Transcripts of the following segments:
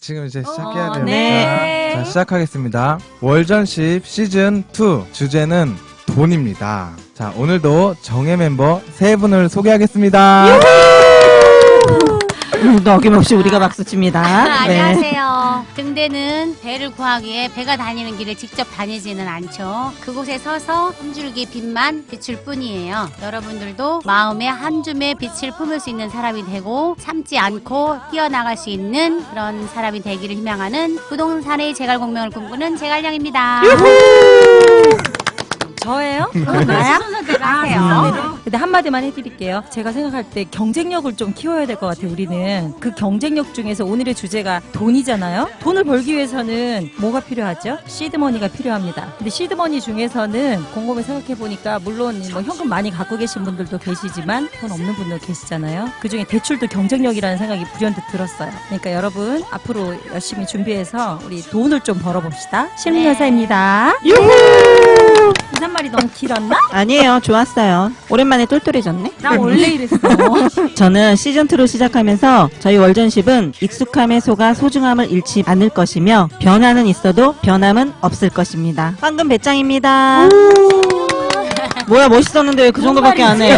지금 이제 시작해야 돼요. 네. 자, 시작하겠습니다. 월전십 시즌2 주제는 돈입니다. 자, 오늘도 정예 멤버 3분을 소개하겠습니다. 어김없이 우리가 박수칩니다. 안녕하세요. 등대는 배를 구하기에 배가 다니는 길을 직접 다니지는 않죠. 그곳에 서서 한 줄기 빛만 비출 뿐이에요. 여러분들도 마음에 한 줌의 빛을 품을 수 있는 사람이 되고 참지 않고 뛰어나갈 수 있는 그런 사람이 되기를 희망하는 부동산의 재갈공명을 꿈꾸는 재갈량입니다. 저예요? 나야? 근데 한마디만 해드릴게요. 제가 생각할 때 경쟁력을 좀 키워야 될 것 같아요. 우리는 그 경쟁력 중에서 오늘의 주제가 돈이잖아요. 돈을 벌기 위해서는 뭐가 필요하죠? 시드머니가 필요합니다. 근데 시드머니 중에서는 곰곰이 생각해보니까 물론 뭐 현금 많이 갖고 계신 분들도 계시지만 돈 없는 분도 계시잖아요. 그중에 대출도 경쟁력이라는 생각이 불현듯 들었어요. 그러니까 여러분 앞으로 열심히 준비해서 우리 돈을 좀 벌어봅시다. 실민 여사입니다. 인사말이 너무 길었나? 아니에요. 좋았어요. 오랜만에 똘똘해졌네. 나 원래 이랬어. 저는 시즌2로 시작하면서 저희 월전십은 익숙함에 속아 소중함을 잃지 않을 것이며 변화는 있어도 변함은 없을 것입니다. 황금 배짱입니다. 뭐야 멋있었는데 왜 그 정도밖에 안 해.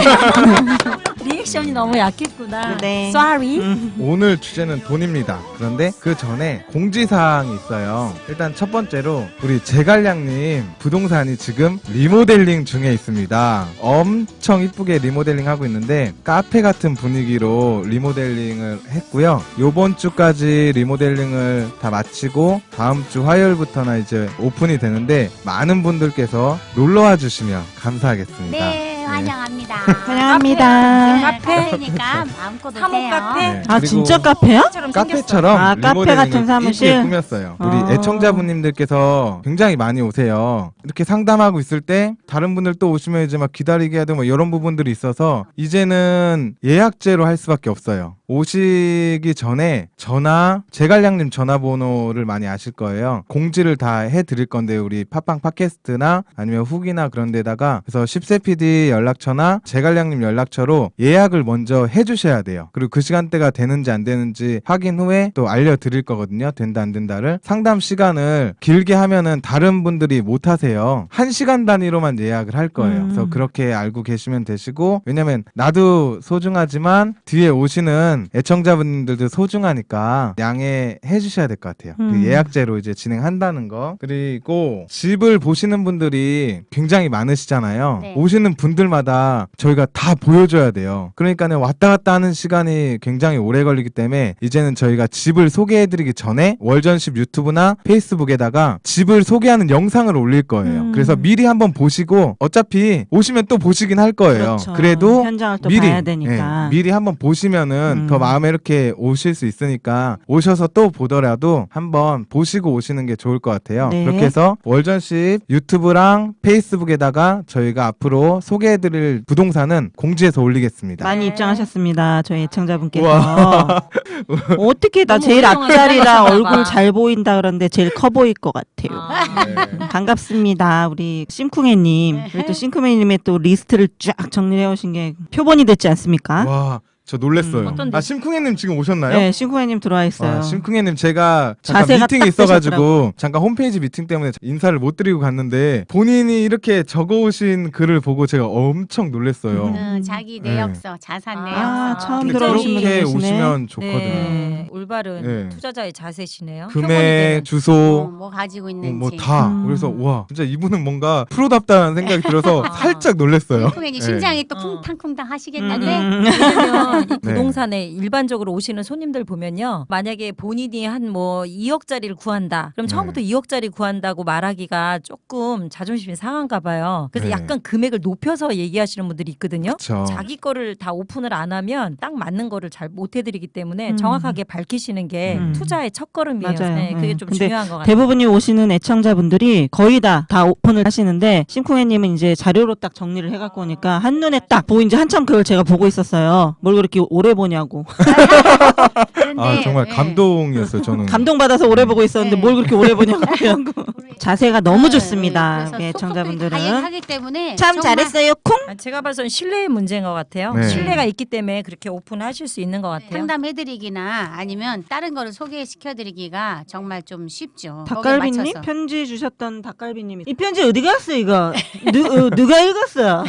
리액션이 너무 약했구나. 네. Sorry. 오늘 주제는 돈입니다. 그런데 그 전에 공지사항이 있어요. 일단 첫 번째로 우리 재갈량님 부동산이 지금 리모델링 중에 있습니다. 엄청 이쁘게 리모델링 하고 있는데 카페 같은 분위기로 리모델링을 했고요. 요번 주까지 리모델링을 다 마치고 다음 주 화요일부터나 이제 오픈이 되는데 많은 분들께서 놀러와 주시면 감사하겠습니다. 네, 환영합니다. 환영합니다. 카페니까 마음껏 사모 오세요. 카페? 네, 아 그리고 진짜 카페야? 카페처럼 아, 카페 리모델링을 같은 사무실? 이쁘게 꾸몄어요. 우리 아. 애청자분님들께서 굉장히 많이 오세요. 이렇게 상담하고 있을 때 다른 분들 또 오시면 이제 막 기다리게 하고 뭐 이런 부분들이 있어서 이제는 예약제로 할 수밖에 없어요. 오시기 전에 재갈량님 전화번호를 많이 아실 거예요. 공지를 다 해드릴 건데 우리 팟빵 팟캐스트나 아니면 후기나 그런 데다가 그래서 10세 PD 연락처나 재갈량님 연락처로 예약을 먼저 해주셔야 돼요. 그리고 그 시간대가 되는지 안 되는지 확인 후에 또 알려드릴 거거든요. 된다 안 된다를. 상담 시간을 길게 하면은 다른 분들이 못 하세요. 1시간 단위로만 예약을 할 거예요. 그래서 그렇게 알고 계시면 되시고, 왜냐면 나도 소중하지만 뒤에 오시는 애청자분들도 소중하니까 양해해 주셔야 될 것 같아요. 그 예약제로 이제 진행한다는 거. 그리고 집을 보시는 분들이 굉장히 많으시잖아요. 네. 오시는 분들마다 저희가 다 보여줘야 돼요. 그러니까는 왔다 갔다 하는 시간이 굉장히 오래 걸리기 때문에 이제는 저희가 집을 소개해드리기 전에 월전십 유튜브나 페이스북에다가 집을 소개하는 영상을 올릴 거예요. 그래서 미리 한번 보시고 어차피 오시면 또 보시긴 할 거예요. 그렇죠. 그래도 현장을 또 미리 봐야 되니까. 미리 한번 보시면은 더 마음에 이렇게 오실 수 있으니까 오셔서 또 보더라도 한번 보시고 오시는 게 좋을 것 같아요. 네. 그렇게 해서 월전십 유튜브랑 페이스북에다가 저희가 앞으로 소개해드릴 부동산은 공지해서 올리겠습니다. 많이 입장하셨습니다. 저희 애청자분께서. 우와. 어떻게 나 너무 제일 앞자리라 오랫동안 얼굴 봐. 잘 보인다 그러는데 제일 커 보일 것 같아요. 네. 반갑습니다. 우리 심쿵해님. 우리 또 심쿵해님의 또 리스트를 쫙 정리해 오신 게 표본이 됐지 않습니까? 와, 저 놀랬어요. 어떤 아, 심쿵해님 지금 오셨나요? 네, 심쿵해님 들어와 있어요. 아, 심쿵해님 제가 잠깐 자세가 미팅이 딱 있어가지고 되셨더라고요. 잠깐 홈페이지 미팅 때문에 인사를 못 드리고 갔는데 본인이 이렇게 적어오신 글을 보고 제가 엄청 놀랬어요. 자기 네. 내역서, 자산 내역서. 아, 처음 근데 들어오신 분이 그렇게 계시네. 오시면 좋거든요. 네, 올바른 네. 투자자의 자세시네요. 금액, 주소, 뭐 가지고 있는지. 뭐 다. 그래서 와, 진짜 이분은 뭔가 프로답다는 생각이 들어서 살짝 놀랬어요. 심쿵해님 네. 심장이 또 쿵탕쿵탕 하시겠는데. 왜냐면 이 네. 부동산에 일반적으로 오시는 손님들 보면요. 만약에 본인이 한 뭐 2억짜리를 구한다. 그럼 처음부터 2억짜리 구한다고 말하기가 조금 자존심이 상한가 봐요. 그래서 네. 약간 금액을 높여서 얘기하시는 분들이 있거든요. 그쵸. 자기 거를 다 오픈을 안 하면 딱 맞는 거를 잘 못 해드리기 때문에 정확하게 밝히시는 게 투자의 첫걸음이에요. 맞아요. 네, 그게 좀 근데 중요한 것 같아요. 대부분이 오시는 애청자분들이 거의 다 오픈을 하시는데 심쿵해님은 이제 자료로 딱 정리를 해갖고 오니까 한눈에 딱 보이는지 한참 그걸 제가 보고 있었어요. 뭘 그렇게 오래 보냐고. 그런데 아 정말 예. 감동이었어요. 저는 감동받아서 오래 보고 있었는데 네. 뭘 그렇게 오래 보냐고. 자세가 너무 네, 좋습니다. 그래서 예, 속속들이 다 청자분들은. 얘기하기 때문에 참 정말 잘했어요. 콩! 제가 봐선 신뢰의 문제인 것 같아요. 네. 신뢰가 있기 때문에 그렇게 오픈하실 수 있는 것 같아요. 상담해드리기나 아니면 다른 거를 소개시켜드리기가 정말 좀 쉽죠. 거기에 닭갈비님 맞춰서. 편지 주셨던 닭갈비님이 이 편지 어디 갔어 이거? 누가 읽었어?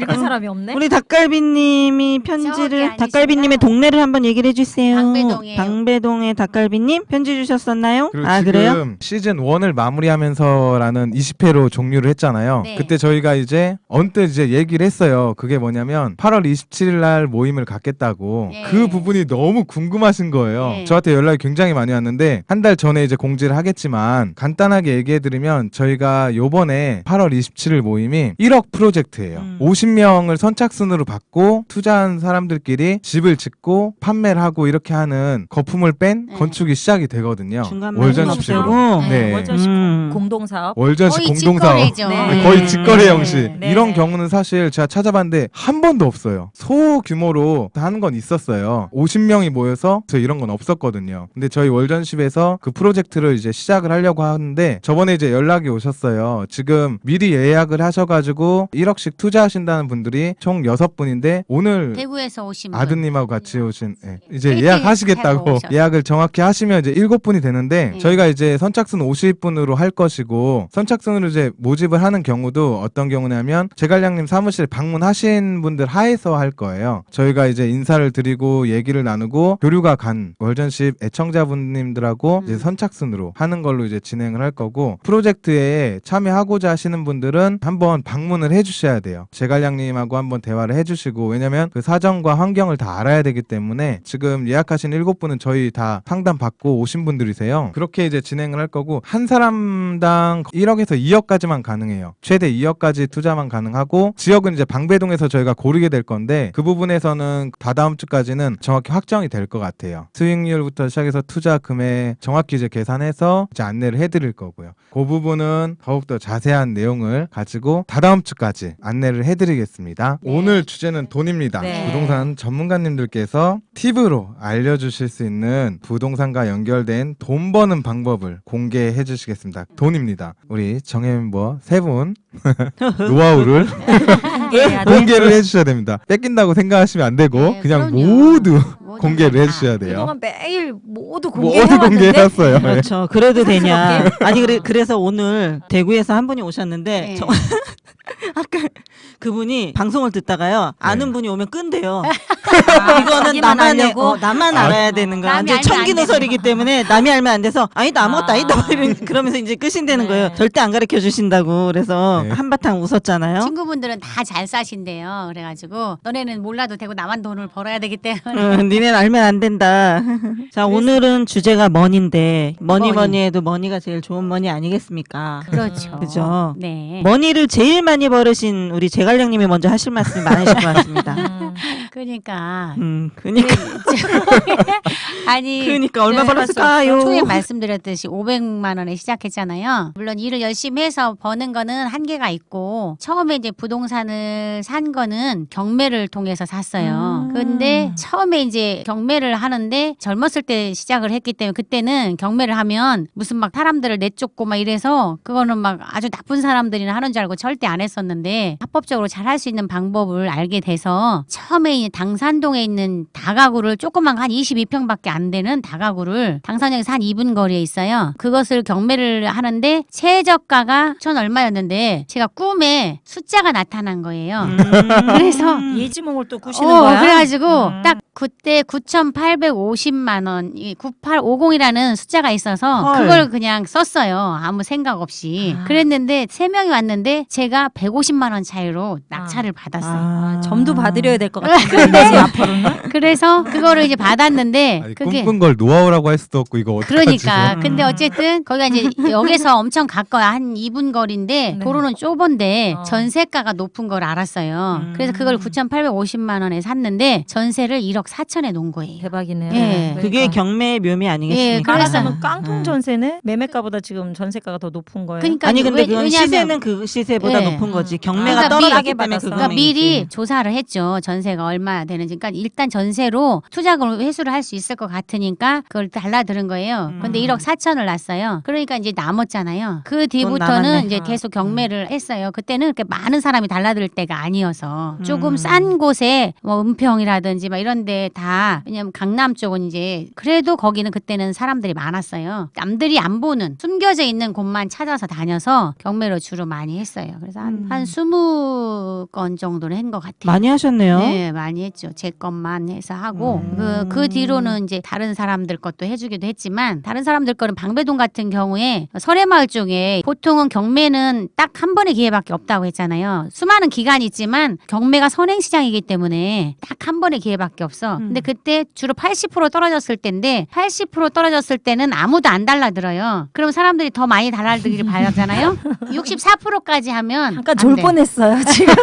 읽은 사람이 없네. 우리 닭갈비님이 저기 편지를 아니시구나. 닭갈비님의 동네를 한번 얘기를 해주세요. 방배동이에요. 방배동의 닭갈비님 편지 주셨었나요? 그리고 아 지금 그래요? 시즌 1을 마무리하면서라는 20회로 종료를 했잖아요. 네. 그때 저희가 이제 언뜻 이제 얘기를 했어요. 그게 뭐냐면 8월 27일 날 모임을 갖겠다고. 네. 그 부분이 너무 궁금하신 거예요. 네. 저한테 연락이 굉장히 많이 왔는데 한 달 전에 이제 공지를 하겠지만 간단하게 얘기해드리면 저희가 요번에 8월 27일 모임이 1억 프로젝트예요. 50명을 선착순으로 받고 투자한 사람들끼리 집을 짓고 판매를 하고 이렇게 하는 거품을 뺀 네. 건축이 시작이 되거든요. 중간 월전식으로. 없애고. 네. 월전식 음. 공동사업. 월전식 거의 공동사업. 직거래죠. 네. 거의 직거래 형식. 네. 이런 네. 경우는 사실 제가 찾아봤는데 한 번도 없어요. 소규모로 하는 건 있었어요. 50명이 모여서 저 이런 건 없었거든요. 근데 저희 월전십에서 그 프로젝트를 이제 시작을 하려고 하는데 저번에 이제 연락이 오셨어요. 지금 미리 예약을 하셔가지고 1억씩 투자하신다는 분들이 총 6분인데 오늘 대구에서 오신 분. 아드님하고 같이 오신 이제 KT 예약하시겠다고 하고 오셨어요. 예약을 정확히 하시면 이제 7분이 되는데 네. 저희가 이제 선착순 50분으로 할 것이고 선착순으로 이제 모집을 하는 경우도 어떤 경우냐면 제갈량님 사무실 방문하신 분들 하에서 할 거예요. 저희가 이제 인사를 드리고 얘기를 나누고 교류가 간 월전십 애청자분님들하고 이제 선착순으로 하는 걸로 이제 진행을 할 거고 프로젝트에 참여하고자 하시는 분들은 한번 방문을 해주셔야 돼요. 제갈량님하고 한번 대화를 해주시고 왜냐면 그 사정과 환경을 다 알아야 되기 때문에 지금 예약하신 7분은 저희 다 상담 받고 오신 분들이세요. 그렇게 이제 진행을 할 거고 한 사람당 1억에서 2억까지만 가능해요. 최대 2억까지 투자만 가능하고 지역은 이제 방배동에서 저희가 고르게 될 건데 그 부분에서는 다다음 주까지는 정확히 확정이 될 것 같아요. 수익률부터 시작해서 투자 금액 정확히 이제 계산해서 이제 안내를 해드릴 거고요. 그 부분은 더욱더 자세한 내용을 가지고 다다음 주까지 안내를 해드리겠습니다. 네. 오늘 주제는 돈입니다. 네. 부동산 전문가님들께서 팁으로 알려주실 수 있는 부동산과 연결된 돈 버는 방법을 공개해 주시겠습니다. 돈입니다. 우리 정예 멤버 3분 노하우를 공개해야 돼. 공개를 해주셔야 됩니다. 뺏긴다고 생각하시면 안 되고 네, 그냥 그럼요. 모두 모든 공개를 걸 다. 해주셔야 돼요. 그동안 매일 모두 모두 공개해왔는데 공개해놨어요. 네. 그렇죠. 그래도 되냐? 아니 그래서 오늘 대구에서 한 분이 오셨는데 네. 아까 그분이 방송을 듣다가요 아는 네. 분이 오면 끈대요. 아, 이거는 자기만 알려고? 나만 알아야 되는 거야. 남이 이제 알면 안 청기누설이기 때문에 남이 알면 안 돼서 아니다 아무것도 아. 아니다 그러면서 이제 끝인되는 네. 거예요. 절대 안 가르쳐 주신다고 그래서 네. 한바탕 웃었잖아요. 친구분들은 다 잘 사신대요. 그래가지고 너네는 몰라도 되고 나만 돈을 벌어야 되기 때문에 니네는 알면 안 된다. 자 오늘은 주제가 머니인데 머니. 머니 해도 머니가 제일 좋은 머니 아니겠습니까? 그렇죠. 그죠. 네. 머니를 제일 많이 벌으신 우리 제갈량님이 먼저 하실 말씀이 많으실 것 같습니다. 그러니까 그니까 아니 그니까 얼마 네, 벌었을까요? 초에 말씀드렸듯이 500만 원에 시작했잖아요. 물론 일을 열심히 해서 버는 거는 한계가 있고 처음에 이제 부동산을 산 거는 경매를 통해서 샀어요. 근데 처음에 이제 경매를 하는데 젊었을 때 시작을 했기 때문에 그때는 경매를 하면 무슨 막 사람들을 내쫓고 막 이래서 그거는 막 아주 나쁜 사람들이나 하는 줄 알고 절대 안 했었는데 합법적으로 잘 할 수 있는 방법을 알게 돼서 처음에 이제 당산동에 있는 다가구를 조그만 한 22평밖에 안 되는 다가구를 당산역에서 한 2분 거리에 있어요. 그것을 경매를 하는데 최저가가 1,000 얼마였는데 제가 꿈에 숫자가 나타난 거예요. 그래서 예지몽을 또 꾸시는 거야. 그래가지고 딱 그때 9,850만 원, 9850이라는 숫자가 있어서 헐. 그걸 그냥 썼어요. 아무 생각 없이. 그랬는데 3명이 왔는데 제가 150만 원 차이로 낙찰을 받았어요. 점도 봐드려야 될 것 같은데 이제 앞으로는. 그래서 그거를 이제 받았는데 아니, 그게 꿈꾼 걸 노하우라고 할 수도 없고 이거 어떡하지? 그러니까 근데 어쨌든 거기가 이제 역에서 엄청 가까워 한 2분 거리인데 네. 도로는 땅은 좁은데 어. 전세가가 높은 걸 알았어요. 그래서 그걸 9,850만 원에 샀는데 전세를 1억 4천에 놓은 거예요. 대박이네요. 예. 그게 경매의 묘미 아니겠습니까? 예, 그래서- 말하자면 깡통 전세네? 매매가보다 지금 전세가가 더 높은 거예요. 그러니까 아니 근데 그건 왜냐면 시세는 그 시세보다 예. 높은 거지. 경매가 그러니까 떨어졌기 싸게 때문에 받아서. 그 그러니까 금액이지. 미리 조사를 했죠. 전세가 얼마나 되는지. 그러니까 일단 전세로 투자금을 회수를 할 수 있을 것 같으니까 그걸 달라들은 거예요. 근데 1억 4천을 났어요. 그러니까 이제 남았잖아요. 그 뒤부터는 남았네. 이제 계속 경매를 했어요. 그때는 그렇게 많은 사람이 달라들 때가 아니어서 조금 음. 싼 곳에 뭐 은평이라든지 막 이런 데 다 왜냐면 강남 쪽은 이제 그래도 거기는 그때는 사람들이 많았어요. 남들이 안 보는 숨겨져 있는 곳만 찾아서 다녀서 경매로 주로 많이 했어요. 그래서 한 20건 정도는 한 것 같아요. 많이 하셨네요. 네, 많이 했죠. 제 것만 해서 하고 그 뒤로는 이제 다른 사람들 것도 해주기도 했지만 다른 사람들 거는 방배동 같은 경우에 설해마을 쪽에 보통은 경매는 딱 한 번의 기회밖에 없다고 했잖아요. 수많은 기간이 있지만 경매가 선행시장이기 때문에 딱 한 번의 기회밖에 없어. 근데 그때 주로 80% 떨어졌을 때인데 80% 떨어졌을 때는 아무도 안 달라들어요. 그럼 사람들이 더 많이 달라들기를 바라잖아요. 64%까지 하면 잠깐 안 졸 돼. 뻔했어요 지금.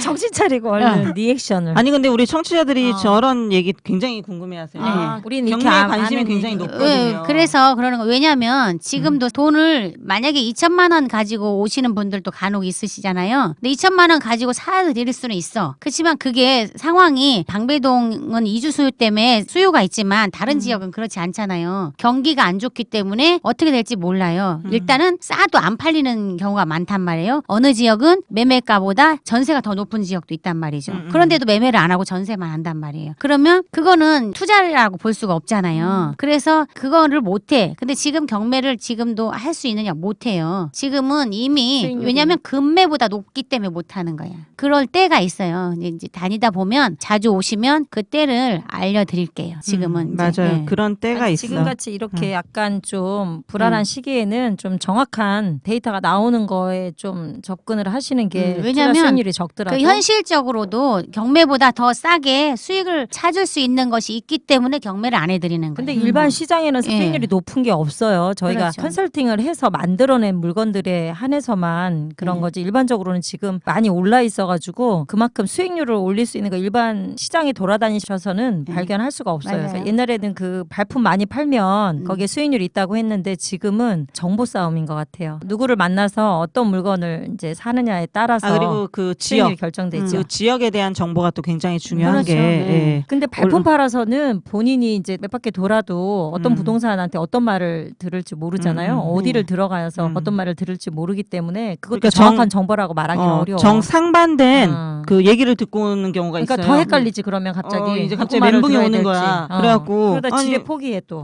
정신 차리고 얼른 리액션을. 아니 근데 우리 청취자들이 어. 저런 얘기 굉장히 궁금해하세요. 네. 우리는 이렇게 경매에 관심이 아는 굉장히 얘기가- 높거든요. 그래서 그러는 거 왜냐면 지금도 돈을 만약에 2천만 원 가지고 오시는 분들도 간혹 있으시잖아요. 근데 2천만 원 가지고 사드릴 수는 있어. 그렇지만 그게 상황이 방배동은 이주 수요 때문에 수요가 있지만 다른 지역은 그렇지 않잖아요. 경기가 안 좋기 때문에 어떻게 될지 몰라요. 일단은 싸도 안 팔리는 경우가 많단 말이에요. 어느 지역은 매매가보다 전세가 더 높은 지역도 있단 말이죠. 그런데도 매매를 안 하고 전세만 한단 말이에요. 그러면 그거는 투자라고 볼 수가 없잖아요. 그래서 그거를 못해. 근데 지금 경매를 지금도 할 수 있느냐 못해요. 지금은 이미 수익률이. 왜냐하면 금매보다 높기 때문에 못하는 거야. 그럴 때가 있어요. 이제 다니다 보면 자주 오시면 그 때를 알려드릴게요. 지금은 이제. 맞아요. 네. 그런 때가 아니, 있어. 지금같이 이렇게 약간 좀 불안한 시기에는 좀 정확한 데이터가 나오는 거에 좀 접근을 하시는 게 왜냐면 투자 수익률이 적더라도 그 현실적으로도 경매보다 더 싸게 수익을 찾을 수 있는 것이 있기 때문에 경매를 안 해드리는 거예요. 근데 일반 시장에는 예. 수익률이 높은 게 없어요. 저희가 그렇죠. 컨설팅을 해서 만들어낸 물건들에 한해서만 그런 거지 일반적으로는 지금 많이 올라 있어가지고 그만큼 수익률을 올릴 수 있는 거 일반 시장에 돌아다니셔서는 발견할 수가 없어요. 맞아요. 그래서 옛날에는 그 발품 많이 팔면 거기에 수익률이 있다고 했는데 지금은 정보 싸움인 것 같아요. 누구를 만나서 어떤 물건을 이제 사느냐에 따라서 그리고 그 수익률이 지역, 결정되죠. 그 지역에 대한 정보가 또 굉장히 중요한 그렇죠. 게 네. 예. 근데 발품 팔아서는 본인이 이제 몇 바퀴 돌아도 어떤 부동산한테 어떤 말을 들을지 모르잖아요. 어디를 들어가서 어떤 말을 들을지 모르기 때문에 그것도 그러니까 정확한 정보라고 말하기는 어려워. 정상반된 어. 그 얘기를 듣고 오는 경우가 그러니까 있어요. 더 헷갈리지 그러면 갑자기 이제 누구 갑자기 말을 멘붕이 들어야 오는 될지. 거야. 그래갖고 그러다 아니, 집에 포기해 또.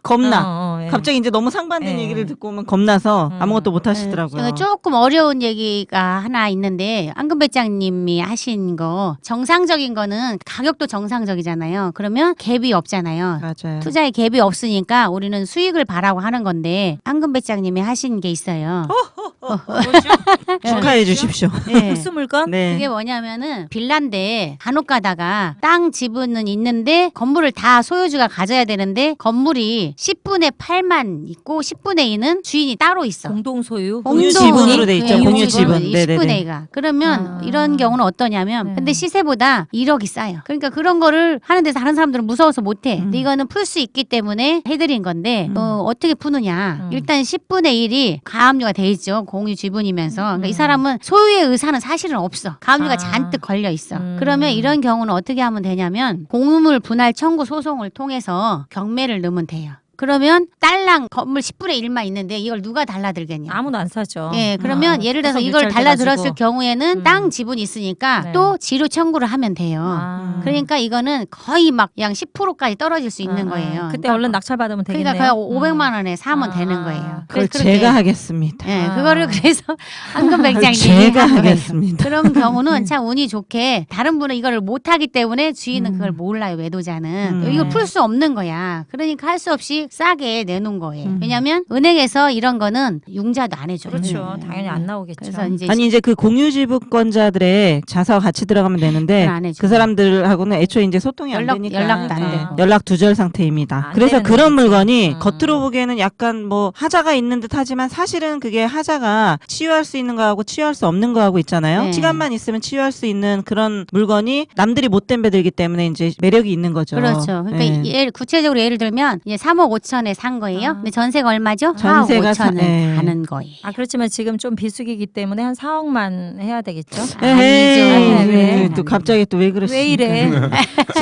겁나. 예. 갑자기 이제 너무 상반된 예. 얘기를 듣고 오면 겁나서 아무것도 못 하시더라고요. 제가 조금 어려운 얘기가 하나 있는데 앙금 배짱님이 하신 거 정상적인 거는 가격도 정상적이잖아요. 그러면 갭이 없잖아요. 맞아요. 투자에 갭이 없으니까 우리는 수익을 바라고 하는 건데 앙금 배짱님이 하신 게 있어요. 축하해 주십시오. 네. 무슨 물건? 네. 그게 뭐냐면은 빌라인데 간혹 가다가 땅 지분은 있는데 건물을 다 소유주가 가져야 되는데 건물이 10분의 8만 있고 10분의 2는 주인이 따로 있어. 공동 소유. 공유 지분으로 돼 있죠. 공유 공유 지분. 지분이 네네네. 10분의 2가. 그러면 이런 경우는 어떠냐면 네. 근데 시세보다 1억이 싸요. 그러니까 그런 거를 하는 데서 다른 사람들은 무서워서 못 해. 근데 이거는 풀 수 있기 때문에 해드린 건데 어떻게 푸느냐. 일단 10분의 1이 가압류가 돼 있죠. 공유 지분이면서. 그러니까 이 사람은 소유의 의사는 사실은 없어. 가압류가 잔뜩 걸려 있어. 그러면 이런 경우는 어떻게 하면 되냐면 공유물 분할 청구 소송을 통해서 경매를 넣으면 돼요. 그러면 딸랑 건물 10분의 1만 있는데 이걸 누가 달라들겠냐. 아무도 안 사죠. 예, 그러면 예를 들어서 이걸 달라들었을 경우에는 땅 지분이 있으니까 네. 또 지료 청구를 하면 돼요. 아. 그러니까 이거는 거의 막 양 10%까지 떨어질 수 있는 거예요. 그때 그러니까 얼른 낙찰 받으면 되겠네요. 그러니까 거의 500만 원에 사면 아. 되는 거예요. 그걸 그래서 그렇게- 제가 하겠습니다. 예, 그거를 그래서 황금 백장님이 제가 한 거예요. 하겠습니다. 그런 경우는 참 운이 좋게 다른 분은 이거를 못 하기 때문에 주인은 그걸 몰라요. 매도자는 이걸 풀 수 없는 거야. 그러니까 할 수 없이 조금씩 싸게 내놓은 거예요. 음. 왜냐하면 은행에서 이런 거는 융자도 안 해줘요. 그렇죠. 당연히 안 나오겠죠. 그래서 이제 아니 이제 그 공유지분권자들의 자사와 같이 들어가면 되는데 그건 안 해줘요. 그 사람들하고는 애초에 이제 소통이 안 연락- 되니까 연락도 안 돼요. 연락 두절 상태입니다. 안 그래서 되는 그런 거지. 물건이 음. 겉으로 보기에는 약간 뭐 하자가 있는 듯하지만 사실은 그게 하자가 치유할 수 있는 거하고 치유할 수 없는 거하고 있잖아요. 네. 시간만 있으면 치유할 수 있는 그런 물건이 남들이 못 댐배들기 때문에 이제 매력이 있는 거죠. 그렇죠. 그러니까 네. 구체적으로 예를 들면 이제 3억 5천에 산 거예요. 아. 근데 전세가 얼마죠? 4억 전세가 5천을 네. 가는 거예요. 아 그렇지만 지금 좀 비수기이기 때문에 한 4억만 해야 되겠죠. 에헤이, 아니죠. 왜? 또 갑자기 또 왜 그러시니까. 왜 이래?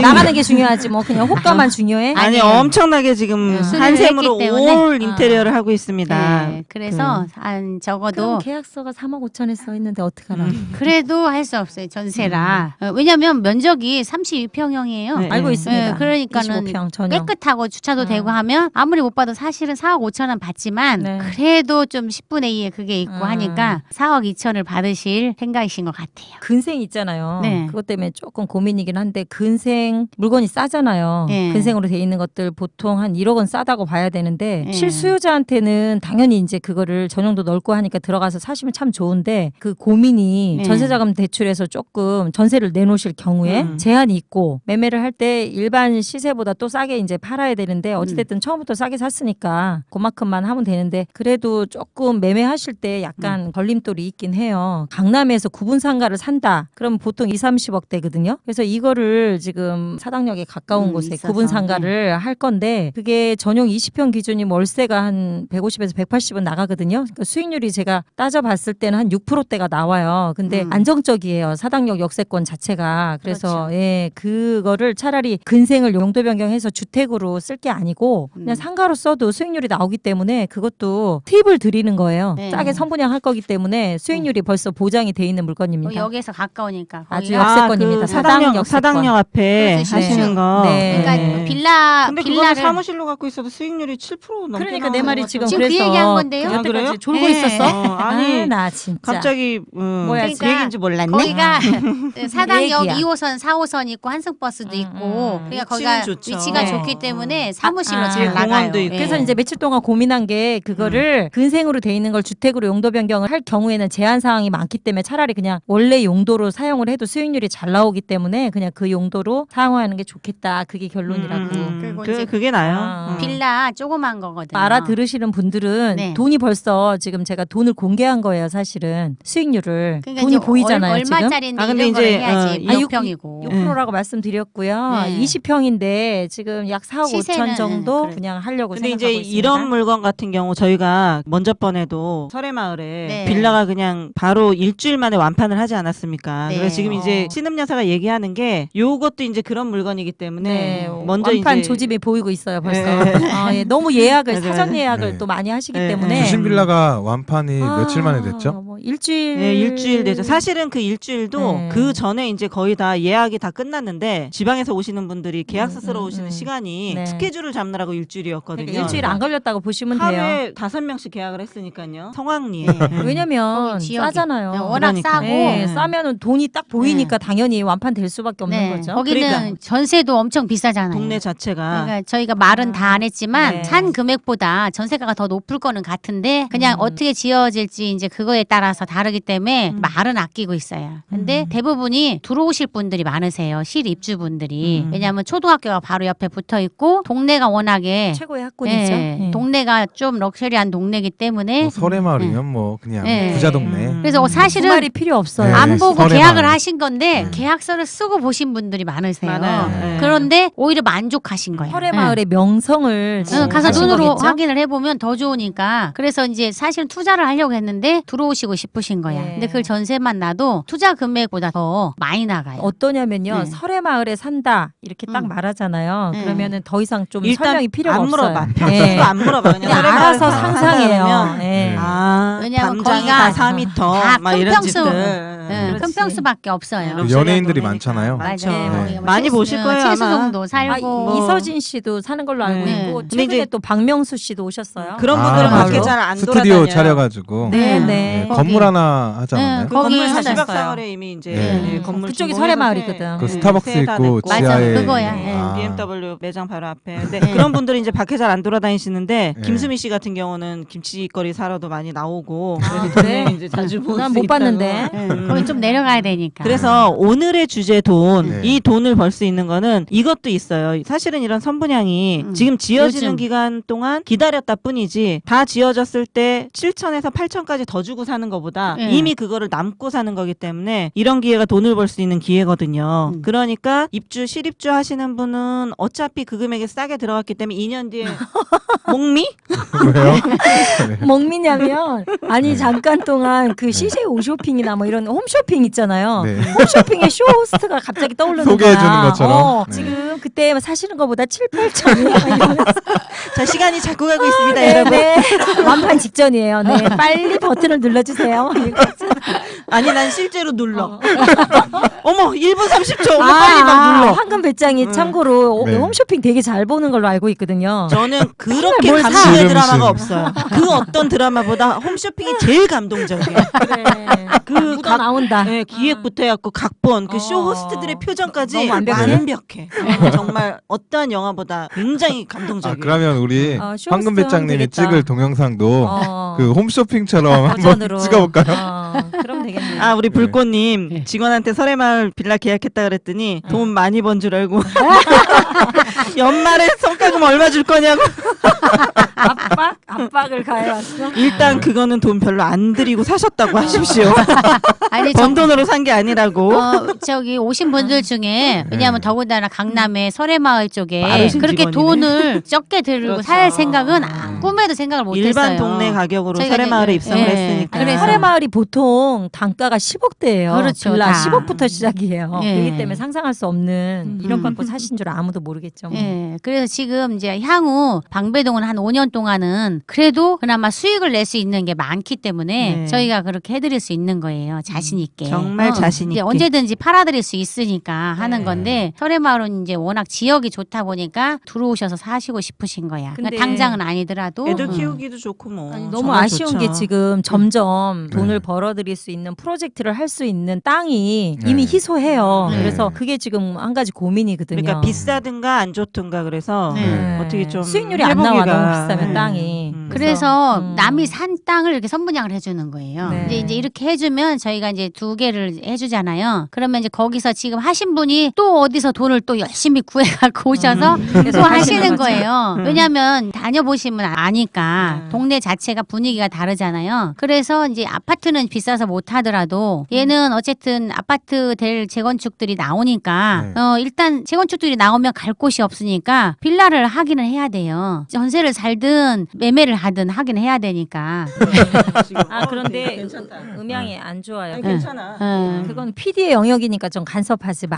나가는 게 중요하지 뭐 그냥 호가만 중요해? 아니 아니에요. 엄청나게 지금 네, 수리를 한샘으로 했기 때문에. 올 인테리어를 하고 있습니다. 네, 그래서 한 적어도 그럼 계약서가 3억 5천에 써 있는데 어떡하나? 그래도 할 수 없어요. 전세라. 왜냐면 면적이 32평형이에요. 네. 알고 있습니다. 네, 그러니까는 25평 전용. 깨끗하고 주차도 되고 하면 아무리 못 봐도 사실은 4억 5천 원 받지만 네. 그래도 좀 10분의 2에 그게 있고 하니까 4억 2천을 받으실 생각이신 것 같아요. 근생 있잖아요. 네. 그것 때문에 조금 고민이긴 한데 근생 물건이 싸잖아요. 네. 근생으로 돼 있는 것들 보통 한 1억 원 싸다고 봐야 되는데 네. 실수요자한테는 당연히 이제 그거를 전용도 넓고 하니까 들어가서 사시면 참 좋은데 그 고민이 네. 전세자금 대출에서 조금 전세를 내놓으실 경우에 제한이 있고 매매를 할 때 일반 시세보다 또 싸게 이제 팔아야 되는데 어찌됐든 처음부터 싸게 샀으니까 그만큼만 하면 되는데 그래도 조금 매매하실 때 약간 걸림돌이 있긴 해요. 강남에서 구분 상가를 산다. 그럼 보통 2, 30억대거든요. 그래서 이거를 지금 사당역에 가까운 곳에 있어서. 구분 상가를 할 건데 그게 전용 20평 기준이 월세가 한 150에서 180은 나가거든요. 그러니까 수익률이 제가 따져봤을 때는 한 6%대가 나와요. 근데 안정적이에요. 사당역 역세권 자체가. 그래서 그렇죠. 예, 그거를 차라리 근생을 용도 변경해서 주택으로 쓸 게 아니고 그냥 상가로 써도 수익률이 나오기 때문에 그것도 팁을 드리는 거예요. 네. 싸게 선분양할 거기 때문에 수익률이 벌써 보장이 돼 있는 물건입니다. 여기에서 가까우니까 아주 거기가 역세권입니다. 그 사당 사당역, 역세권. 사당역 앞에 그래서 하시는 실수. 거. 네. 그러니까 빌라 근데 그거는 빌라를 사무실로 갖고 있어도 수익률이 7% 넘게 그러니까 내 나오는 말이 것 지금 지금 그 그래서 얘기한 건데요? 아, 그래요? 여태까지 졸고 네. 있었어? 아니, 나 진짜. 갑자기 뭐야, 그 얘기인지 몰랐네. 거기가 사당역 얘기야. 2호선, 4호선 있고 한승버스도 있고 그러니까 거기가 위치는 좋죠. 위치가 네. 좋기 때문에 사무실로 아, 잘 뒤에 나가요. 공원도 있고. 그래서 이제 며칠 동안 고민한 게 그거를 근생으로 돼 있는 걸 주택으로 용도 변경을 할 경우에는 제한 사항이 많기 때문에 차라리 그냥 원래 용도로 사용을 해도 수익률이 잘 나오기 때문에 그냥 그 용도로 사용하는 게 좋겠다. 그게 결론이라고. 그리고 이제 그게 나요. 아. 빌라 조그만 거거든요. 알아들으시는 분들은 네. 돈이 벌써 지금 제가 돈을 공개한 거예요. 사실은 수익률을 그러니까 돈이 이제 보이잖아요. 얼마짜리인데 아, 근데 이런 거를 이제, 해야지 아, 몇 육- 평이고 6%라고 말씀드렸고요. 네. 20평인데 지금 약 4억 5천 시세는, 정도 그래. 그냥 하려고 근데 생각하고 이제 있습니다. 이런 물건 같은 경우 저희가 먼저 번에도 설해마을에 네. 빌라가 그냥 바로 일주일 만에 완판을 하지 않았습니까? 네. 그래서 지금 이제 신음여사가 얘기하는 게 요것도 이제 그런 물건이기 때문에 네, 먼저 완판 이제 조짐이 보이고 있어요 벌써. 네. 아, 예, 너무 예약을 맞아요, 사전 맞아요. 예약을 네. 또 많이 하시기 네. 때문에 주신 빌라가 완판이 며칠 만에 됐죠? 뭐 일주일. 네, 일주일 되죠. 사실은 그 일주일도 네. 그 전에 이제 거의 다 예약이 다 끝났는데 지방에서 오시는 분들이 계약서 쓰러 오시는 시간이 네. 스케줄을 잡느라고 일주일이었거든요. 그러니까 일주일 안 걸렸다고 보시면 돼요. 하루에 5명씩 계약을 했으니까요. 성황리에. 왜냐면 거기 지역이. 싸잖아요. 네, 워낙 그러니까. 싸고 네, 싸면은 돈이 딱 보이니까 당연히 완판 될 수밖에 없는 네, 거죠. 거기는 그러니까. 전세도 엄청 비싸잖아요. 동네 자체가 그러니까 저희가 말은 다 안 했지만 네. 산 금액보다 전세가가 더 높을 거는 같은데 그냥 어떻게 지어질지 이제 그거에 따라서 다르기 때문에 말은 아끼고 있어요. 근데 대부분이 들어오실 분들이 많으세요. 실입주분들이. 왜냐하면 초등학교가 바로 옆에 붙어 있고 동네가 워낙에 최고의 학군이죠. 예, 네. 동네가 좀 럭셔리한 동네이기 때문에 뭐 설해마을이면 뭐 그냥 네. 부자 동네. 그래서 사실은 말이 필요 없어요. 네. 안 보고 설에만. 계약을 하신 건데 계약서를 쓰고 보신 분들이 많으세요. 많아요. 네. 그런데 오히려 만족하신 거예요. 설의 마을의 명성을 응, 가서 하신 눈으로 거겠죠? 확인을 해보면 더 좋으니까. 그래서 이제 사실 투자를 하려고 했는데 들어오시고 싶으신 거야. 네. 근데 그걸 전세만 놔도 투자 금액보다 더 많이 나가요. 어떠냐면요. 네. 설의 마을에 산다 이렇게 딱 말하잖아요. 네. 그러면은 더 이상 좀 일단 설명이 필요가 안 없어요. 물어봐. 네. 평수도 안 물어봐. 그냥 알아서 상상해요. 그러면 네. 아, 왜냐면 담장이 거기가 다 4m 다 막 큰 이런 평수. 집들. 큰 그렇지. 평수밖에 없어요. 그 연예인들이 많잖아요. 많죠. 맞아요. 네. 거기 뭐 많이 보실 거예요, 아마. 최수동도 아, 살고 뭐. 이서진 씨도 사는 걸로 알고 네. 있고 근데 최근에 이제 또 박명수 씨도 오셨어요. 그런 아, 분들은 맞아요. 밖에 잘 안 스튜디오 돌아다녀요. 차려가지고 네, 네. 네. 거기. 건물 하나 하지 않았나요? 그 거기 건물 하셨어요. 40억 사월에 이미 이제 네. 예, 건물 그쪽이 준공해서 설해마을이거든. 그 새- 스타벅스 새다 있고 냈고. 맞아, 지하에 그거야. 있는- 예. 아. BMW 매장 바로 앞에. 근데 그런 분들 여러분들은 이제 밖에 잘 안 돌아다니시는데 네. 김수미 씨 같은 경우는 김치거리 사러도 많이 나오고 아, 그래서 그래? 이제 자주 볼 난 수 못 있다고. 봤는데. 거기 좀 내려가야 되니까. 그래서 오늘의 주제 돈, 네. 이 돈을 벌 수 있는 거는 이것도 있어요. 사실은 이런 선분양이 지금 지어지는 요즘. 기간 동안 기다렸다 뿐이지 다 지어졌을 때 7천에서 8천까지 더 주고 사는 것보다 네. 이미 그거를 남고 사는 거기 때문에 이런 기회가 돈을 벌 수 있는 기회거든요. 그러니까 입주, 실입주 하시는 분은 어차피 그 금액에 싸게 들어갔기 때문에 2년 뒤에 목미? 왜요? 먹미냐면 아니 잠깐 동안 그 CJ 오쇼핑이나 뭐 이런 홈쇼핑 있잖아요. 네. 홈쇼핑에 쇼호스트가 갑자기 떠오르는 소개해주는 거야. 것처럼. 네. 지금 그때 사시는 것보다 7, 8천이 이러면서 자, 시간이 자꾸 가고 있습니다, 네, 여러분. 네. 완판 직전이에요. 네, 빨리 버튼을 눌러주세요. 아니, 난 실제로 눌러. 어머, 1분 30초. 어머, 빨리 막 눌러. 황금 배짱이 참고로 네. 홈쇼핑 되게 잘 보는 걸로 알고 있거든요. 저는 그렇게 뭘 사? 감동의 지름신. 드라마가 없어요. 그 어떤 드라마보다 홈쇼핑이 제일 감동적이에요. 그래. 그 묻어 나온다. 네, 기획부터 해갖고 각본, 그 어. 쇼 호스트들의 표정까지 너무 완벽해? 완벽해. 정말 어떠한 영화보다 굉장히 아, 감동적이에요. 그러면 우리 쇼호스트 황금 하면 배짱님이 되겠다. 찍을 동영상도 어. 그 홈쇼핑처럼 한번 버전으로 찍어볼까요? 그럼 되겠네. 아, 우리 불꽃님 네. 직원한테 설해마을 빌라 계약했다 그랬더니 돈 많이 번 줄 알고 연말에 성과금 얼마 줄 거냐고. 압박을 가해왔어. 일단 그거는 돈 별로 안 들이고 사셨다고 하십시오. 아니 번 돈으로 산 게 아니라고. 저기 오신 분들 중에 왜냐하면 더군다나 강남의 설해마을 쪽에 빠르신 그렇게 직원이네. 돈을 적게 들고 그렇죠. 살 생각은 꿈에도 생각을 못했어요. 일반 동네 가격으로 저희가 설해마을에 이제- 입성을 예, 했으니까. 그래서- 설해마을이 보통 단가가 10억대예요. 그렇죠, 빌라 다. 10억부터 시작이에요. 예. 그렇기 때문에 상상할 수 없는 이런 거 갖고 사신 줄 아무도 모르겠죠. 뭐. 예, 그래서 지금 이제 향후 방배동은 한 5년 동안은 그래도 그나마 수익을 낼 수 있는 게 많기 때문에 네. 저희가 그렇게 해드릴 수 있는 거예요. 자신 있게. 정말 자신 이제 있게. 언제든지 팔아드릴 수 있으니까 하는 네. 건데 설해마을은 이제 워낙 지역이 좋다 보니까 들어오셔서 사시고 싶으신 거야. 근데 그러니까 당장은 아니더라도 애들 키우기도 좋고 뭐. 아니, 너무 정말 아쉬운 좋죠. 게 지금 점점 네. 돈을 벌어들일 수 있는 프로젝트를 할 수 있는 땅이 네. 이미 희소해요. 네. 그래서 그게 지금 한 가지 고민이거든요. 그러니까 비싸든가 안 좋든가 그래서 네. 어떻게 좀 수익률이 안 나와 회복이가- 너무 비싸면 네. 땅이. 그래서 음. 남이 산 땅을 이렇게 선분양을 해주는 거예요. 네. 이제 이렇게 해주면 저희가 이제 2개를 해주잖아요. 그러면 이제 거기서 지금 하신 분이 또 어디서 돈을 또 열심히 구해갖고 오셔서 계속 또 하시는 거죠. 거예요. 왜냐하면 다녀보시면 아니까 네. 동네 자체가 분위기가 다르잖아요. 그래서 이제 아파트는 비싸서 못 하더라도 얘는 어쨌든 아파트 될 재건축들이 나오니까 네. 일단 재건축들이 나오면 갈 곳이 없으니까 빌라를 하기는 해야 돼요. 전세를 살든 매매를 하든 하긴 해야 되니까. 아 그런데 음향이 안 좋아요. 괜찮아. 그건 PD의 영역이니까 좀 간섭하지 마.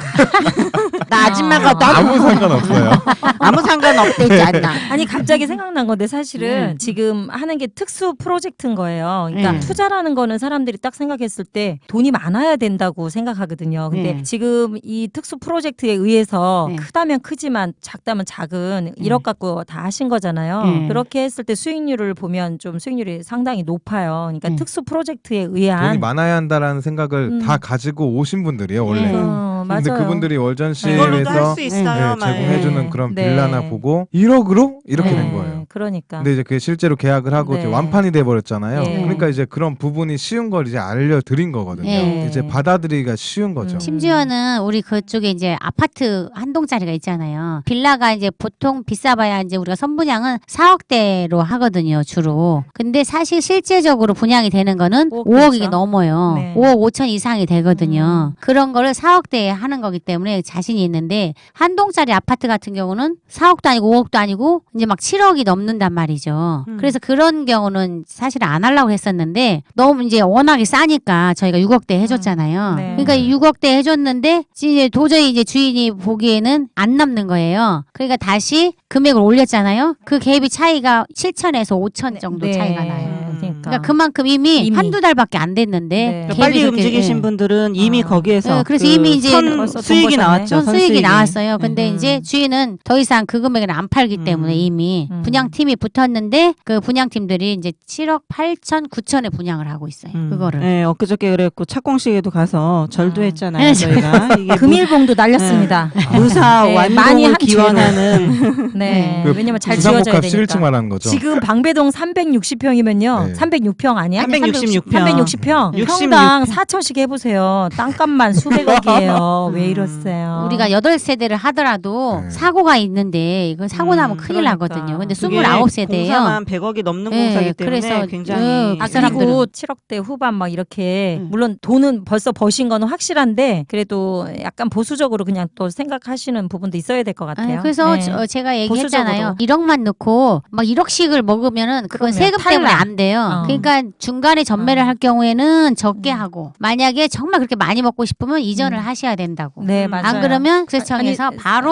나 아줌마가 아무 상관없어요. 아무 상관없대지 않나. 아니 갑자기 생각난 건데 사실은 지금 하는 게 특수 프로젝트인 거예요. 그러니까 투자라는 거는 사람들이 딱 생각했을 때 돈이 많아야 된다고 생각하거든요. 근데 지금 이 특수 프로젝트에 의해서 네. 크다면 크지만 작다면 작은 1억 갖고 다 하신 거잖아요. 네. 그렇게 했을 때 수익률을 보면 좀 수익률이 상당히 높아요. 그러니까 특수 프로젝트에 의한 돈이 많아야 한다라는 생각을 음. 다 가지고 오신 분들이에요 원래. 맞아요. 근데 그분들이 이걸로도 월전시에서 할 수 있어요. 막. 제공해주는 그런 네. 빌라나 보고 1억으로 이렇게 네, 된 거예요. 그러니까. 근데 이제 그게 실제로 계약을 하고 네. 이제 완판이 돼 버렸잖아요. 네. 그러니까 이제 그런 부분이 쉬운 걸 이제 알려드린 거거든요. 네. 이제 받아들이기가 쉬운 거죠. 심지어는 우리 그쪽에 이제 아파트 한 동짜리가 있잖아요. 빌라가 이제 보통 비싸봐야 이제 우리가 선분양은 4억대로 하거든요, 주로. 근데 사실 실제적으로 분양이 되는 거는 5억 5억이 그렇죠? 넘어요. 네. 5억 5천 이상이 되거든요. 그런 거를 4억대에 하는 거기 때문에 자신이 있는데 한 동짜리 아파트 같은 경우는 4억도 아니고 5억도 아니고 이제 막 7억이 넘는단 말이죠. 그래서 그런 경우는 사실 안 하려고 했었는데 너무 이제 워낙에 싸니까 저희가 6억대 해줬잖아요. 네. 그러니까 6억대 해줬는데 이제 도저히 이제 주인이 보기에는 안 남는 거예요. 그러니까 다시 금액을 올렸잖아요. 그 갭이 차이가 7천에서 5천 정도 네. 차이가 나요. 그러니까 그만큼 이미 한두 달밖에 안 됐는데 네. 그러니까 빨리 그렇게, 움직이신 분들은 이미 거기에서 그래서 그 이미 이제 선 벌써 돈 수익이 버셨네. 나왔죠. 선 수익이 수익이. 나왔어요. 근데 이제 주인은 더 이상 그 금액은 안 팔기 때문에 이미 분양팀이 붙었는데 그 분양팀들이 이제 7억 8천 9천에 분양을 하고 있어요. 그거를. 네, 엊그저께 그랬고 착공식에도 가서 절도 했잖아요. 네, 저희가 이게 금일봉도 날렸습니다. 무사 네, 많이 완공을 한 기원하는 네. 그 왜냐면 잘 지어져야 부산복합 되니까. 11층 말하는 거죠. 지금 방배동 360평이면요. 네. 306평 아니야? 366평. 360평. 66 평당 4천씩 해보세요. 땅값만 수백억이에요. 왜 이러세요? 우리가 8세대를 하더라도 네. 사고가 있는데 이거 사고 나면 큰일 그러니까. 나거든요. 근데 그게 29세대예요. 공사만 100억이 넘는 네, 공사기 때문에 그래서 굉장히 아, 아, 사람들은. 그리고 7억대 후반 막 이렇게 물론 돈은 벌써 버신 거는 확실한데 그래도 약간 보수적으로 그냥 또 생각하시는 부분도 있어야 될 것 같아요. 그래서 네. 제가 얘기했잖아요. 보수적으로. 1억만 넣고 막 1억씩을 먹으면은 그건 그러면 세금 때문에 탈락. 안 돼요. 어. 그러니까 중간에 전매를 할 경우에는 적게 하고 만약에 정말 그렇게 많이 먹고 싶으면 이전을 하셔야 된다고. 네, 맞아요. 안 그러면 세청에서 아니, 바로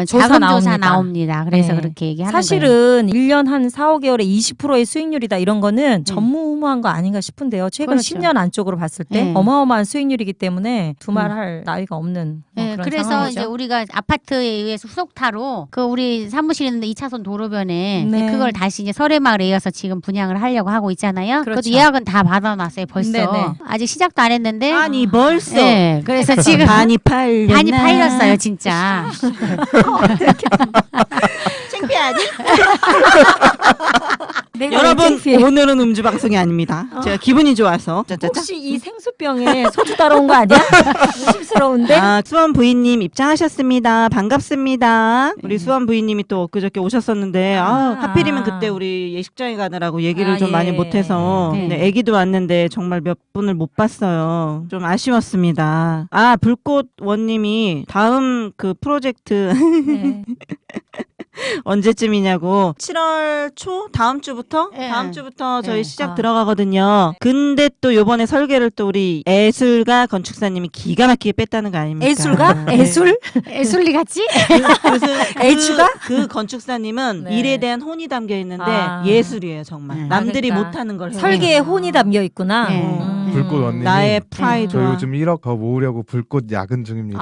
조사 자금조사 나옵니다. 나옵니다. 그래서 네. 그렇게 얘기하는 거예요. 사실은 1년 한 4, 5개월에 20%의 수익률이다 이런 거는 전무후무한 거 아닌가 싶은데요. 최근 그렇죠. 10년 안쪽으로 봤을 때 네. 어마어마한 수익률이기 때문에 두말할 나위가 없는 뭐 네, 그런 그래서 상황이죠. 이제 우리가 아파트에 의해서 후속타로 그 우리 사무실 있는 2차선 도로변에 네. 이제 그걸 다시 이제 설해마을에 이어서 지금 분양을 하려고 하고 있잖아요. 그렇죠. 그것도 예약은 다 받아놨어요. 벌써 네네. 아직 시작도 안 했는데. 아니 벌써 네, 그래서 지금 반이 팔렸나? 반이 팔렸어요, 진짜. 창피하니? 내가 여러분 창피해. 오늘은 음주 방송이 아닙니다. 제가 기분이 좋아서 짜짜짜. 혹시 이 생수병에 소주 따라온 거 아니야? 의심스러운데? 아, 수원 부인님 입장하셨습니다. 반갑습니다. 우리 수원 부인님이 또 엊그저께 오셨었는데 하필이면 그때 우리 예식장에 가느라고 얘기를 아, 좀 예. 많이 못해서 네. 네, 애기도 왔는데 정말 몇 분을 못 봤어요. 좀 아쉬웠습니다. 아 불꽃 원님이 다음 그 프로젝트 네. 언제쯤이냐고 7월 초 다음 주부터 네. 다음 주부터 저희 네. 시작 들어가거든요. 근데 또 요번에 설계를 또 우리 애술가 건축사님이 기가 막히게 뺐다는 거 아닙니까? 애술가? 네. 애술? 애술리 같지? 애추가? 그 건축사님은 네. 일에 대한 혼이 담겨 있는데 아. 예술이에요 정말. 네. 남들이 그러니까. 못하는 걸 해요. 설계에 혼이 담겨 있구나. 네. 불꽃 원님이 나의 저 프라이드와 요즘 1억 더 모으려고 불꽃 야근 중입니다.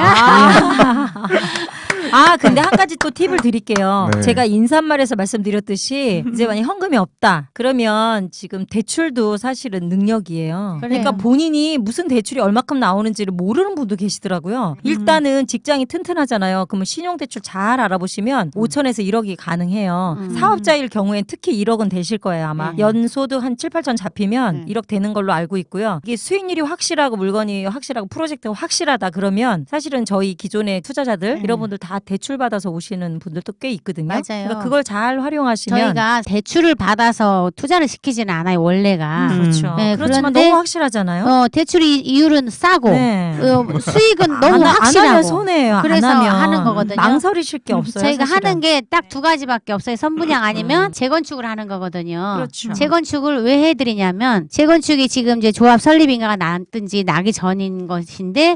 아, 근데 한 가지 또 팁을 드릴게요. 네. 제가 인사말에서 말씀드렸듯이 이제 만약 현금이 없다. 그러면 지금 대출도 사실은 능력이에요. 그러니까 본인이 무슨 대출이 얼마큼 나오는지를 모르는 분도 계시더라고요. 일단은 직장이 튼튼하잖아요. 그러면 신용대출 잘 알아보시면 5천에서 1억이 가능해요. 사업자일 경우엔 특히 1억은 되실 거예요, 아마. 연소득 한 7, 8천 잡히면 1억 되는 걸로 알고 있고요. 이게 수익률이 확실하고 물건이 확실하고 프로젝트가 확실하다 그러면 사실은 저희 기존의 투자자들 이런 분들 다 대출 받아서 오시는 분들도 꽤 있거든요. 맞아요. 그러니까 그걸 잘 활용하시면 저희가 대출을 받아서 투자를 시키지는 않아요, 원래가. 그렇죠. 네, 그렇지만 그런데 너무 확실하잖아요. 대출 이율은 싸고 네. 수익은 너무 안 확실하고. 하면 손해예요. 그래서 안 하면 하는 거거든요. 망설이실 게 없어요. 저희가 사실은. 하는 게 딱 두 가지밖에 없어요. 선분양 아니면 재건축을 하는 거거든요. 그렇죠. 재건축을 왜 해드리냐면 재건축이 지금 이제 조합 설립인가가 났든지 나기 전인 것인데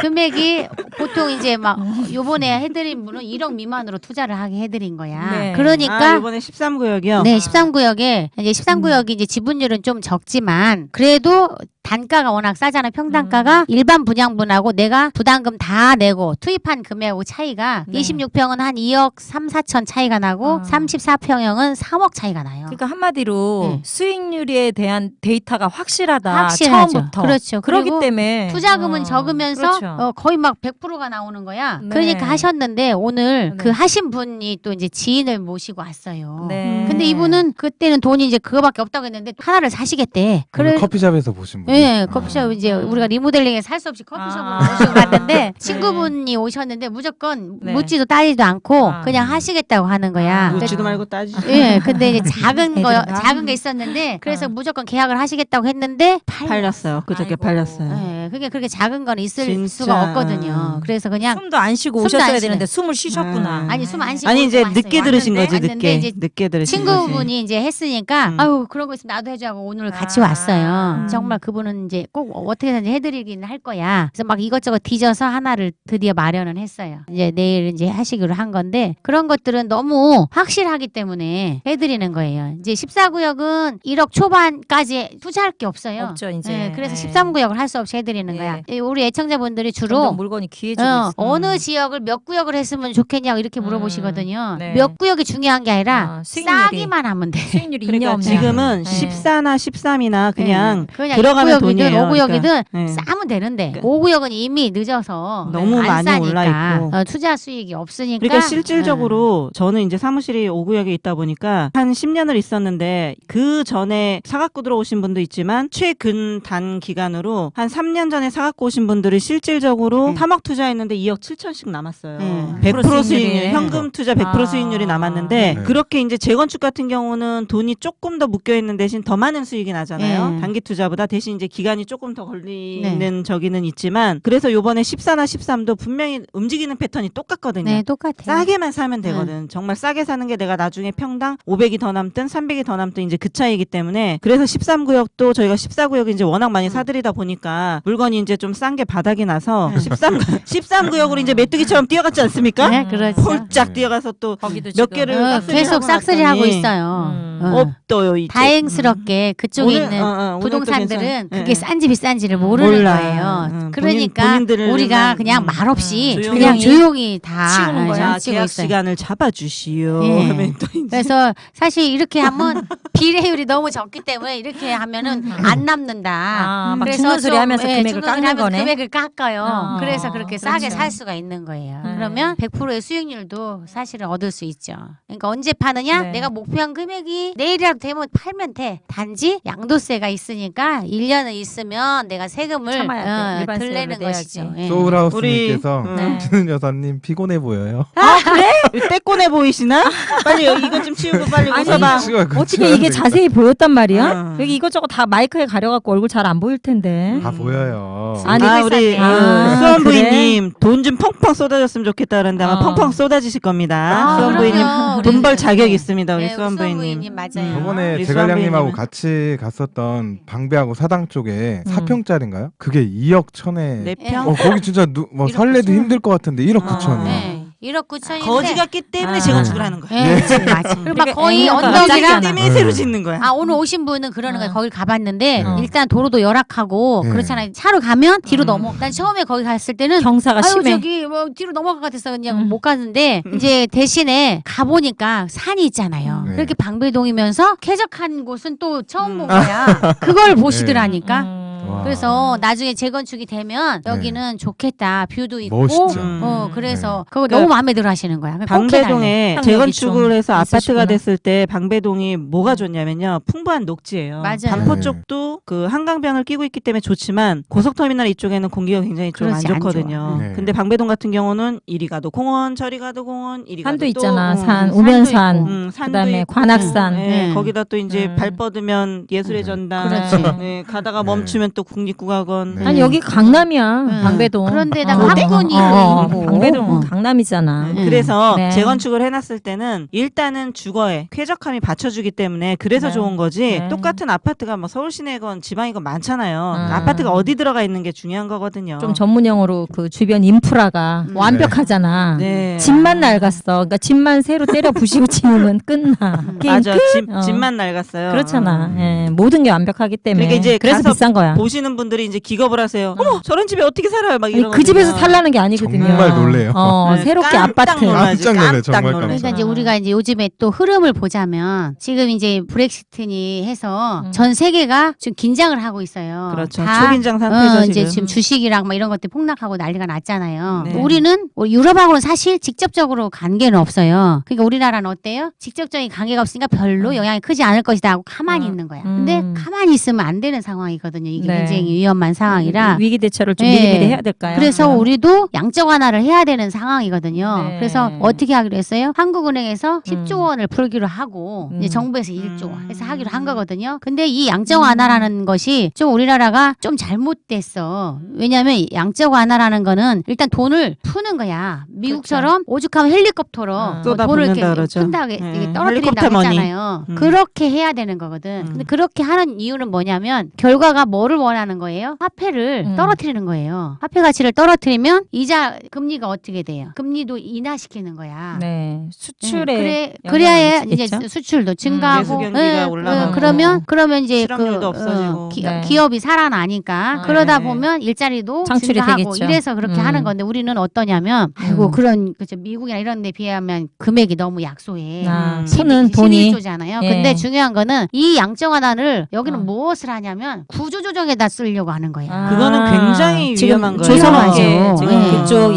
금액이 보통 이제 막 요번에 해드린 분은 1억 미만으로 투자를 하게 해드린 거야. 네. 그러니까 이번에 13구역이요. 네, 13구역에 이제 13구역이 이제 지분율은 좀 적지만 그래도 단가가 워낙 싸잖아요. 평단가가 일반 분양분하고 내가 부담금 다 내고 투입한 금액하고 차이가 네. 26평은 한 2억 3, 4천 차이가 나고 34평형은 3억 차이가 나요. 그러니까 한마디로 네. 수익률에 대한 데이터가 확실하다. 확실하죠. 처음부터. 그렇죠. 그렇기 그리고 때문에 투자금은 적으면서 그렇죠. 거의 막 100%가 나오는 거야. 네. 그러니까 하셨는데 오늘 네. 그 하신 분이 또 이제 지인을 모시고 왔어요. 네. 근데 이분은 그때는 돈이 이제 그거밖에 없다고 했는데 하나를 사시겠대. 오늘 커피숍에서 보신 분. 네, 커피숍 이제 우리가 리모델링에 살 수 없이 커피숍을 모시고 갔는데 친구분이 오셨는데 무조건 네. 묻지도 따지도 않고 아. 그냥 하시겠다고 하는 거야. 묻지도 말고 따지지. 예, 근데 이제 작은 애들인가? 작은 게 있었는데 그래서 무조건 계약을 하시겠다고 했는데 팔렸어요. 그저께 아이고. 팔렸어요. 예, 그게 그렇게 작은 건 있을 진짜. 수가 없거든요. 그래서 그냥 숨도 안 쉬고 숨도 오셨어야 안 쉬네. 되는데 숨을 쉬셨구나. 아니 숨 안 쉬고 아니 이제 왔어요. 늦게 들으신 거지 왔는데 늦게 이제 늦게 들으신 거지. 친구분이 이제 했으니까 아유 그런 거 있으면 나도 해줘하고 오늘 같이 왔어요. 정말 그분 부분은 이제 꼭 어떻게든지 해드리긴 할 거야. 그래서 막 이것저것 뒤져서 하나를 드디어 마련은 했어요. 이제 내일 이제 하시기로 한 건데 그런 것들은 너무 확실하기 때문에 해드리는 거예요. 이제 14구역은 1억 초반까지 투자할 게 없어요. 없죠, 이제. 네, 그래서 네. 13구역을 할 수 없이 해드리는 네. 거야. 우리 애청자분들이 점점 주로 물건이 귀해지고 있어. 어느 지역을 몇 구역을 했으면 좋겠냐고 이렇게 물어보시거든요. 네. 몇 구역이 중요한 게 아니라 수익률이. 싸기만 하면 돼. 수익률이 있냐 그러니까 없냐. 지금은 네. 14나 13이나 그냥 그냥 들어가는 6구역이든 돈이에요. 5구역이든 그러니까. 네. 싸면 되는데 그러니까. 5구역은 이미 늦어서 너무 안 많이 싸니까 올라 있고. 투자 수익이 없으니까 그러니까 실질적으로 저는 이제 사무실이 5구역에 있다 보니까 한 10년을 있었는데 그 전에 사갖고 들어오신 분도 있지만 최근 단 기간으로 한 3년 전에 사갖고 오신 분들이 실질적으로 3억 투자했는데 2억 7천씩 남았어요. 100% 수익률, 수익률이. 현금 투자 100% 수익률이 남았는데 네. 그렇게 이제 재건축 같은 경우는 돈이 조금 더 묶여 있는 대신 더 많은 수익이 나잖아요. 네. 단기 투자보다 대신 이제 기간이 조금 더 걸리는 저기는 있지만 그래서 요번에 14나 13도 분명히 움직이는 패턴이 똑같거든요. 네, 똑같아요. 싸게만 사면 되거든. 정말 싸게 사는 게 내가 나중에 평당 500이 더 남든 300이 더 남든 이제 그 차이기 때문에 그래서 13구역도 저희가 14구역 이제 워낙 많이 사들이다 보니까 물건이 이제 좀 싼 게 바닥이 나서 13구역으로 이제 메뚜기처럼 뛰어갔지 않습니까? 네, 그렇죠. 폴짝 뛰어가서 또 거기도 몇 지금. 개를 싹쓸이 계속 하고 싹쓸이 났더니 하고 있어요. 없어요 이제. 다행스럽게 그쪽에 오늘, 있는 오늘도 부동산들은 괜찮- 그게 예. 싼지 비싼지를 모르는 몰라. 거예요. 그러니까 본인들만, 우리가 그냥 말없이 조용히 그냥 조용히 다 치우는 거야. 자, 치고 계약 있어요. 시간을 잡아주시오. 예. 하면 또 이제 그래서 사실 이렇게 하면 비례율이 너무 적기 때문에 이렇게 하면은 안 남는다. 막 그래서 죽는 소리 좀, 하면서 금액을 죽는 소리 깎는 하면서 거네. 금액을 깎아요. 그래서 그렇게 싸게 그렇죠. 살 수가 있는 거예요. 네. 그러면 100%의 수익률도 사실은 얻을 수 있죠. 그러니까 언제 파느냐? 네. 내가 목표한 금액이 내일이라도 되면 팔면 돼. 단지 양도세가 있으니까 1년은 있으면 내가 세금을 참아야 돼. 일반세를 들 내는 내야지. 것이죠. 예. 소울하우스님께서 우리, 지는 여사님 피곤해 보여요. 떼꼬내 보이시나? 빨리 이거 좀 치우고 빨리 웃어봐. 어떻게 이게 자세히 보였단 말이야? 어. 여기 이것저것 다 마이크에 가려갖고 얼굴 잘 안 보일 텐데. 다 보여요. 아니, 우리 아, 수원 그래? 부인님 돈 좀 펑펑 쏟아졌으면 좋겠다 그러는데 아마 펑펑 쏟아지실 겁니다. 아, 수원 부인님 그럼요. 돈 벌 우리 자격 네. 있습니다. 우리 네, 수원 부인님. 부인님 맞아요. 저번에 우리 제갈량님하고 수원부인님은- 같이 갔었던 방배하고 사당 쪽에 4평짜리인가요? 그게 2억 천에. 네 예. 평. 거기 진짜 뭐 1억 설레도 9천. 힘들 것 같은데 1억 9천이요. 네. 1억 9천인데 거지 같기 때문에 아. 재건축을 하는 거야. 예, 맞아. 그리고 막 그러니까 거의 A가 거지 언덕이랑 같기 때문에 네. 새로 짓는 거야. 아 오늘 오신 분은 그러는 거예요. 거기 가봤는데 어. 일단 도로도 열악하고 네. 그렇잖아요. 차로 가면 뒤로 넘어. 난 처음에 거기 갔을 때는 경사가 아유 심해. 저기 뭐 뒤로 넘어갈 것 같아서 그냥 못 갔는데 이제 대신에 가보니까 산이 있잖아요. 네. 그렇게 방배동이면서 쾌적한 곳은 또 처음 본 거야. 그걸 보시더라니까. 와. 그래서 나중에 재건축이 되면 여기는 좋겠다. 뷰도 있고. 멋있죠. 그래서 그거 그러니까 너무 마음에 들어 하시는 거야. 꼭 해달래. 방배동에 해달래. 재건축을 좀 해서 아파트가 있으시구나. 됐을 때 방배동이 뭐가 좋냐면요. 풍부한 녹지예요. 맞아요. 반포 네. 쪽도 그 한강변을 끼고 있기 때문에 좋지만 고속터미널 이쪽에는 공기가 굉장히 좀 안 그렇지, 안 좋거든요. 좋아. 네. 근데 방배동 같은 경우는 이리 가도 공원, 저리 가도 공원, 이리 가도 산도 또 있잖아. 공원, 산, 산도 우면산. 있고, 산도 그다음에 있고. 관악산. 네, 네. 거기다 또 이제 발 뻗으면 예술의 네. 전당. 그렇지. 네, 가다가 네. 멈추면 또 국립국악원. 네. 아니 여기 강남이야. 응. 방배동. 그런데다가 어. 학군이 있고. 방배동 강남이잖아. 네. 그래서 네. 재건축을 해놨을 때는 일단은 주거에 쾌적함이 받쳐주기 때문에 그래서 네. 좋은 거지. 네. 똑같은 아파트가 뭐 서울 시내건 지방이건 많잖아요. 음. 아파트가 어디 들어가 있는 게 중요한 거거든요. 좀 전문용어로 그 주변 인프라가 완벽하잖아. 네. 집만 낡았어. 그러니까 집만 새로 때려 부시고 지으면 끝나. 게임 맞아. 어. 집만 낡았어요. 그렇잖아. 예, 모든 게 완벽하기 때문에. 그러니까 이제 그래서 가서 비싼 거야. 보시는 분들이 이제 기겁을 하세요. 어머 저런 집에 어떻게 살아요? 막 아니, 이런. 그 집에서 살라는 게 아니거든요. 정말 놀래요. 새롭게 깜짝 아파트. 놀라지. 깜짝 놀래, 깜짝 정말 놀래. 그러니까 이제 우리가 이제 요즘에 또 흐름을 보자면 지금 이제 브렉시트니 해서 전 세계가 좀 긴장을 하고 있어요. 그렇죠. 다, 초긴장 상태죠 이제 지금. 지금 주식이랑 막 이런 것들 폭락하고 난리가 났잖아요. 네. 우리는 유럽하고는 사실 직접적으로 관계는 없어요. 그러니까 우리나라는 어때요? 직접적인 관계가 없으니까 별로 영향이 크지 않을 것이다 하고 가만히 있는 거야. 근데 가만히 있으면 안 되는 상황이거든요. 이게 네. 굉장히 위험한 상황이라. 위기 대처를 좀 네. 미리미리 해야 될까요? 그래서 우리도 양적 완화를 해야 되는 상황이거든요. 네. 그래서 어떻게 하기로 했어요? 한국은행에서 10조 원을 풀기로 하고 이제 음. 정부에서 1조 해서 하기로 한 거거든요. 근데 이 양적 완화라는 것이 좀 우리나라가 좀 잘못됐어. 왜냐하면 양적 완화라는 거는 일단 돈을 푸는 거야. 미국처럼 오죽하면 헬리콥터로 쏟아 돈을 이렇게 붓는다 그러죠. 푼다고 네. 이게 헬리콥터 떨어뜨린다고 머니. 했잖아요. 그렇게 해야 되는 거거든. 근데 그렇게 하는 이유는 뭐냐면 결과가 뭐를 원하는 원하는 거예요? 화폐를 떨어뜨리는 거예요. 화폐 가치를 떨어뜨리면 이자 금리가 어떻게 돼요? 금리도 인하시키는 거야. 네. 수출에 그래야 이제 미치겠죠? 수출도 증가하고 내수 경기가 올라가고 그러면 이제 실업률도 없어지고 네. 기업이 살아나니까 그러다 네. 보면 일자리도 창출이 증가하고 되겠죠. 이래서 그렇게 하는 건데 우리는 어떠냐면 아이고 그런 그죠 미국이나 이런 데 비하면 금액이 너무 약소해. 푸는 돈이 11조잖아요. 예. 근데 중요한 거는 이 양적 완화를 여기는 어. 무엇을 하냐면 구조조정에다 쓰려고 하는 거야. 그거는 굉장히 지금 위험한 거예요. 조선하게 위험하죠. 지금 네. 그쪽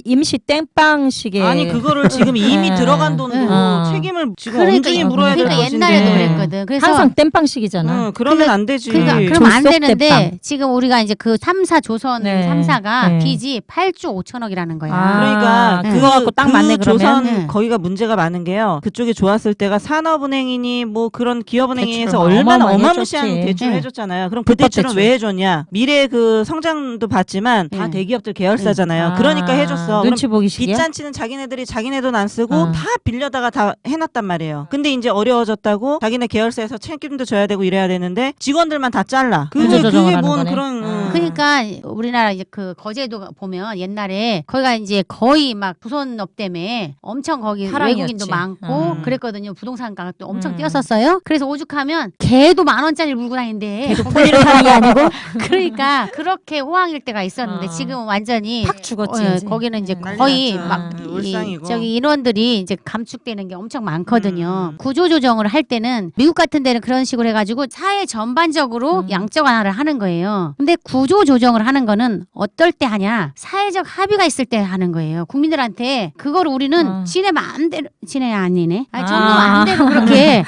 임시 땡빵식의 아니 그거를 지금 이미 네. 들어간 돈으로 어. 책임을 지금 그러니까, 엄중히 물어야 될 그러니까 것인데 옛날에도 그랬거든. 그래서 항상 땡빵식이잖아. 그러면 안 되지. 그러니까 그럼 안 졸속 되는데 대빵. 지금 우리가 이제 그 3사 조선 네. 3사가 네. 빚이 8조 5천억이라는 거야. 그러니까 네. 그거 갖고 딱 맞네 그러면. 조선 네. 거기가 문제가 많은 게요. 그쪽이 좋았을 때가 산업은행이니 뭐 그런 기업은행에서 대출을 얼마나 어마어마하게 어마무시한 해줬지. 대출을 네. 해줬잖아요. 그럼 그 불법 대출은 대출. 왜 해줬냐? 미래 그 성장도 봤지만 다 네. 대기업들 계열사잖아요. 그러니까 해줬어. 그럼 눈치 보기식이야. 빚잔치는 자기네들이 자기네 돈 안 쓰고 어. 다 빌려다가 다 해놨단 말이에요. 근데 이제 어려워졌다고 자기네 계열사에서 책임도 져야 되고 이래야 되는데 직원들만 다 잘라. 구조조정을 그게 하는 뭔 거네. 그런 그러니까 우리나라 이제 그 거제도 보면 옛날에 거기가 이제 거의 막 부선업 때문에 엄청 거기 사랑이었지. 외국인도 많고 음. 그랬거든요. 부동산 가격도 엄청 뛰었었어요. 그래서 오죽하면 개도 10,000원짜리 물고 다닌대. 폰이를 사는 게 아니고 그러니까 그렇게 호황일 때가 있었는데 어. 지금은 완전히 팍 죽었지, 예, 이제. 거기는 이제 난리 거의 났죠. 막 울상이고. 저기 인원들이 이제 감축되는 게 엄청 많거든요. 구조 조정을 할 때는 미국 같은 데는 그런 식으로 해가지고 사회 전반적으로 양적 완화를 하는 거예요. 근데 구조 조정을 하는 거는 어떨 때 하냐? 사회적 합의가 있을 때 하는 거예요. 국민들한테 그거를 우리는 지네 마음대로 지네 아니네. 아니, 전부 마음대로 그렇게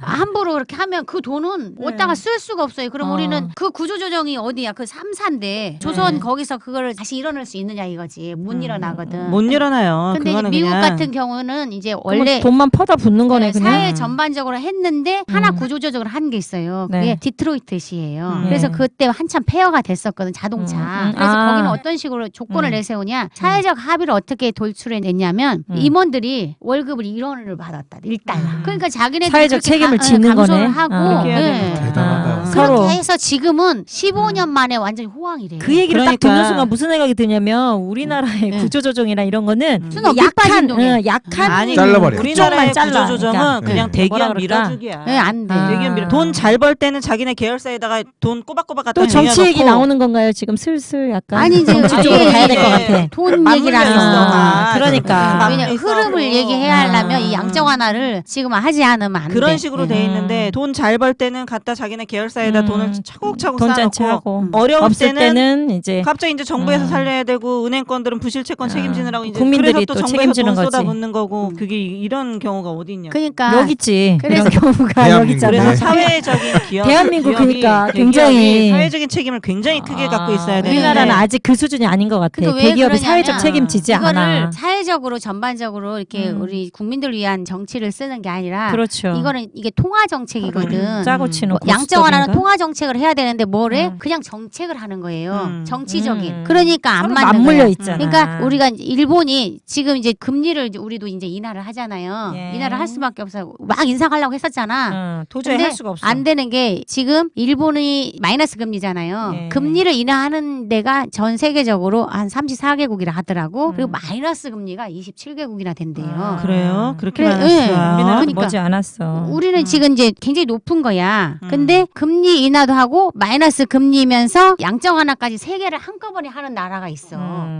함부로 그렇게 하면 그 돈은 어디다가 쓸 수가 없어요. 그럼 우리는 그 구조 조정이 어디야? 그 3사인데 조선 거기서 그거를 다시 일어날 수 있느냐 이거지. 못 일어나거든. 못 일어나요. 근데 이제 그거는 미국 그냥 같은 경우는 이제 원래 원래 돈만 퍼다 붓는 거네 그냥. 사회 전반적으로 했는데 하나 구조조정을 한 게 있어요. 그게 네. 디트로이트시예요. 음. 그래서 네. 그때 한참 폐허가 됐었거든 자동차. 그래서 거기는 어떤 식으로 조건을 내세우냐. 사회적 합의를 어떻게 돌출해냈냐면 임원들이 월급을 1원을 받았다. 1달러. 그러니까 자기네들이 사회적 그렇게 책임을 짓는 감소를 거네. 하고 그렇게 해야 되는 예. 거예요. 대단하다. 서로. 그렇게 해서 지금은 15년 만에 완전히 호황이래요. 그 얘기를 딱 그러니까. 듣는 순간 무슨 생각이 드냐면 우리나라의 구조조정이나 이런 거는 수는 밑빠진 돈이에요. 약한 아니 잘라버려. 우리나라의 그쪽만 잘라. 구조조정은 그러니까. 그냥 네. 대기업 뭐라 그럴까? 밀어주기야. 예, 안 돼. 아. 돈 잘 벌 때는 자기네 계열사에다가 돈 꼬박꼬박 갖다 또 정치 얘기 내려놓고 나오는 건가요? 지금 슬슬 약간 아니 이제 정치 쪽으로 이게 가야 될 것 이제 같아. 돈 맞물려 얘기라서 있어, 다. 그러니까. 왜냐 맞물려 흐름을 있어. 얘기해야 하려면 이 양적 완화를 지금 하지 않으면 안 돼. 그런 식으로 돼 음. 있는데 돈 잘 벌 때는 갖다 자기네 계열사에다 돈을 차곡차곡 돈잔치 쌓아놓고 하고 어려울 없을 때는 이제 갑자기 이제 정부에서 살려야 되고 은행권들은 부실채권 책임지느라고 이제 국민들이 그래서 또 또 정부에서 책임지는 돈 거지. 쏟아붓는 거고 그게 이런 경우가 어디 있냐. 그러니까 여기 있지. 그래서- 이런 경우가 대한민국. 여기 있잖아. 그래서 네. 사회적인 기업 대한민국 기업이, 그러니까 대기업이 굉장히 사회적인 책임을 굉장히 크게 갖고 있어야 되는데 우리나라는 아직 그 수준이 아닌 것 같아. 그러니까 왜 대기업이 그러냐면 사회적 책임지지 이거를 않아. 사회적으로 전반적으로 이렇게 우리 국민들 위한 정치를 쓰는 게 아니라 그렇죠. 이거는 이게 통화 정책이거든. 짜고 치는 양적 완화는 고스톱인가? 통화 정책을 해야 되는데 뭐래? 그냥 정책을 하는 거예요. 정치적인. 그러니까 안 서로 맞는 맞물려 거야. 있잖아. 그러니까 우리가 이제 일본이 지금 이제 금리를 이제 우리도 이제 인하를 하잖아요. 예. 인하를 할 수밖에 없어요. 막 인상하려고 했었잖아. 도저히 근데 할 수가 없어. 안 되는 게 지금 일본이 마이너스 금리잖아요. 예. 금리를 인하하는 데가 전 세계적으로 한 34개국이라 하더라고. 그리고 마이너스 금리가 27개국이나 된대요. 그래요? 그렇게 그래, 많았어요. 예. 우리나라 그러니까 머지 않았어. 우리는 지금 이제 굉장히 높은 거야. 근데 금리 인하도 하고 마이너스 금리면서 양적 완화까지 세 개를 한꺼번에 하는 나라가 있어.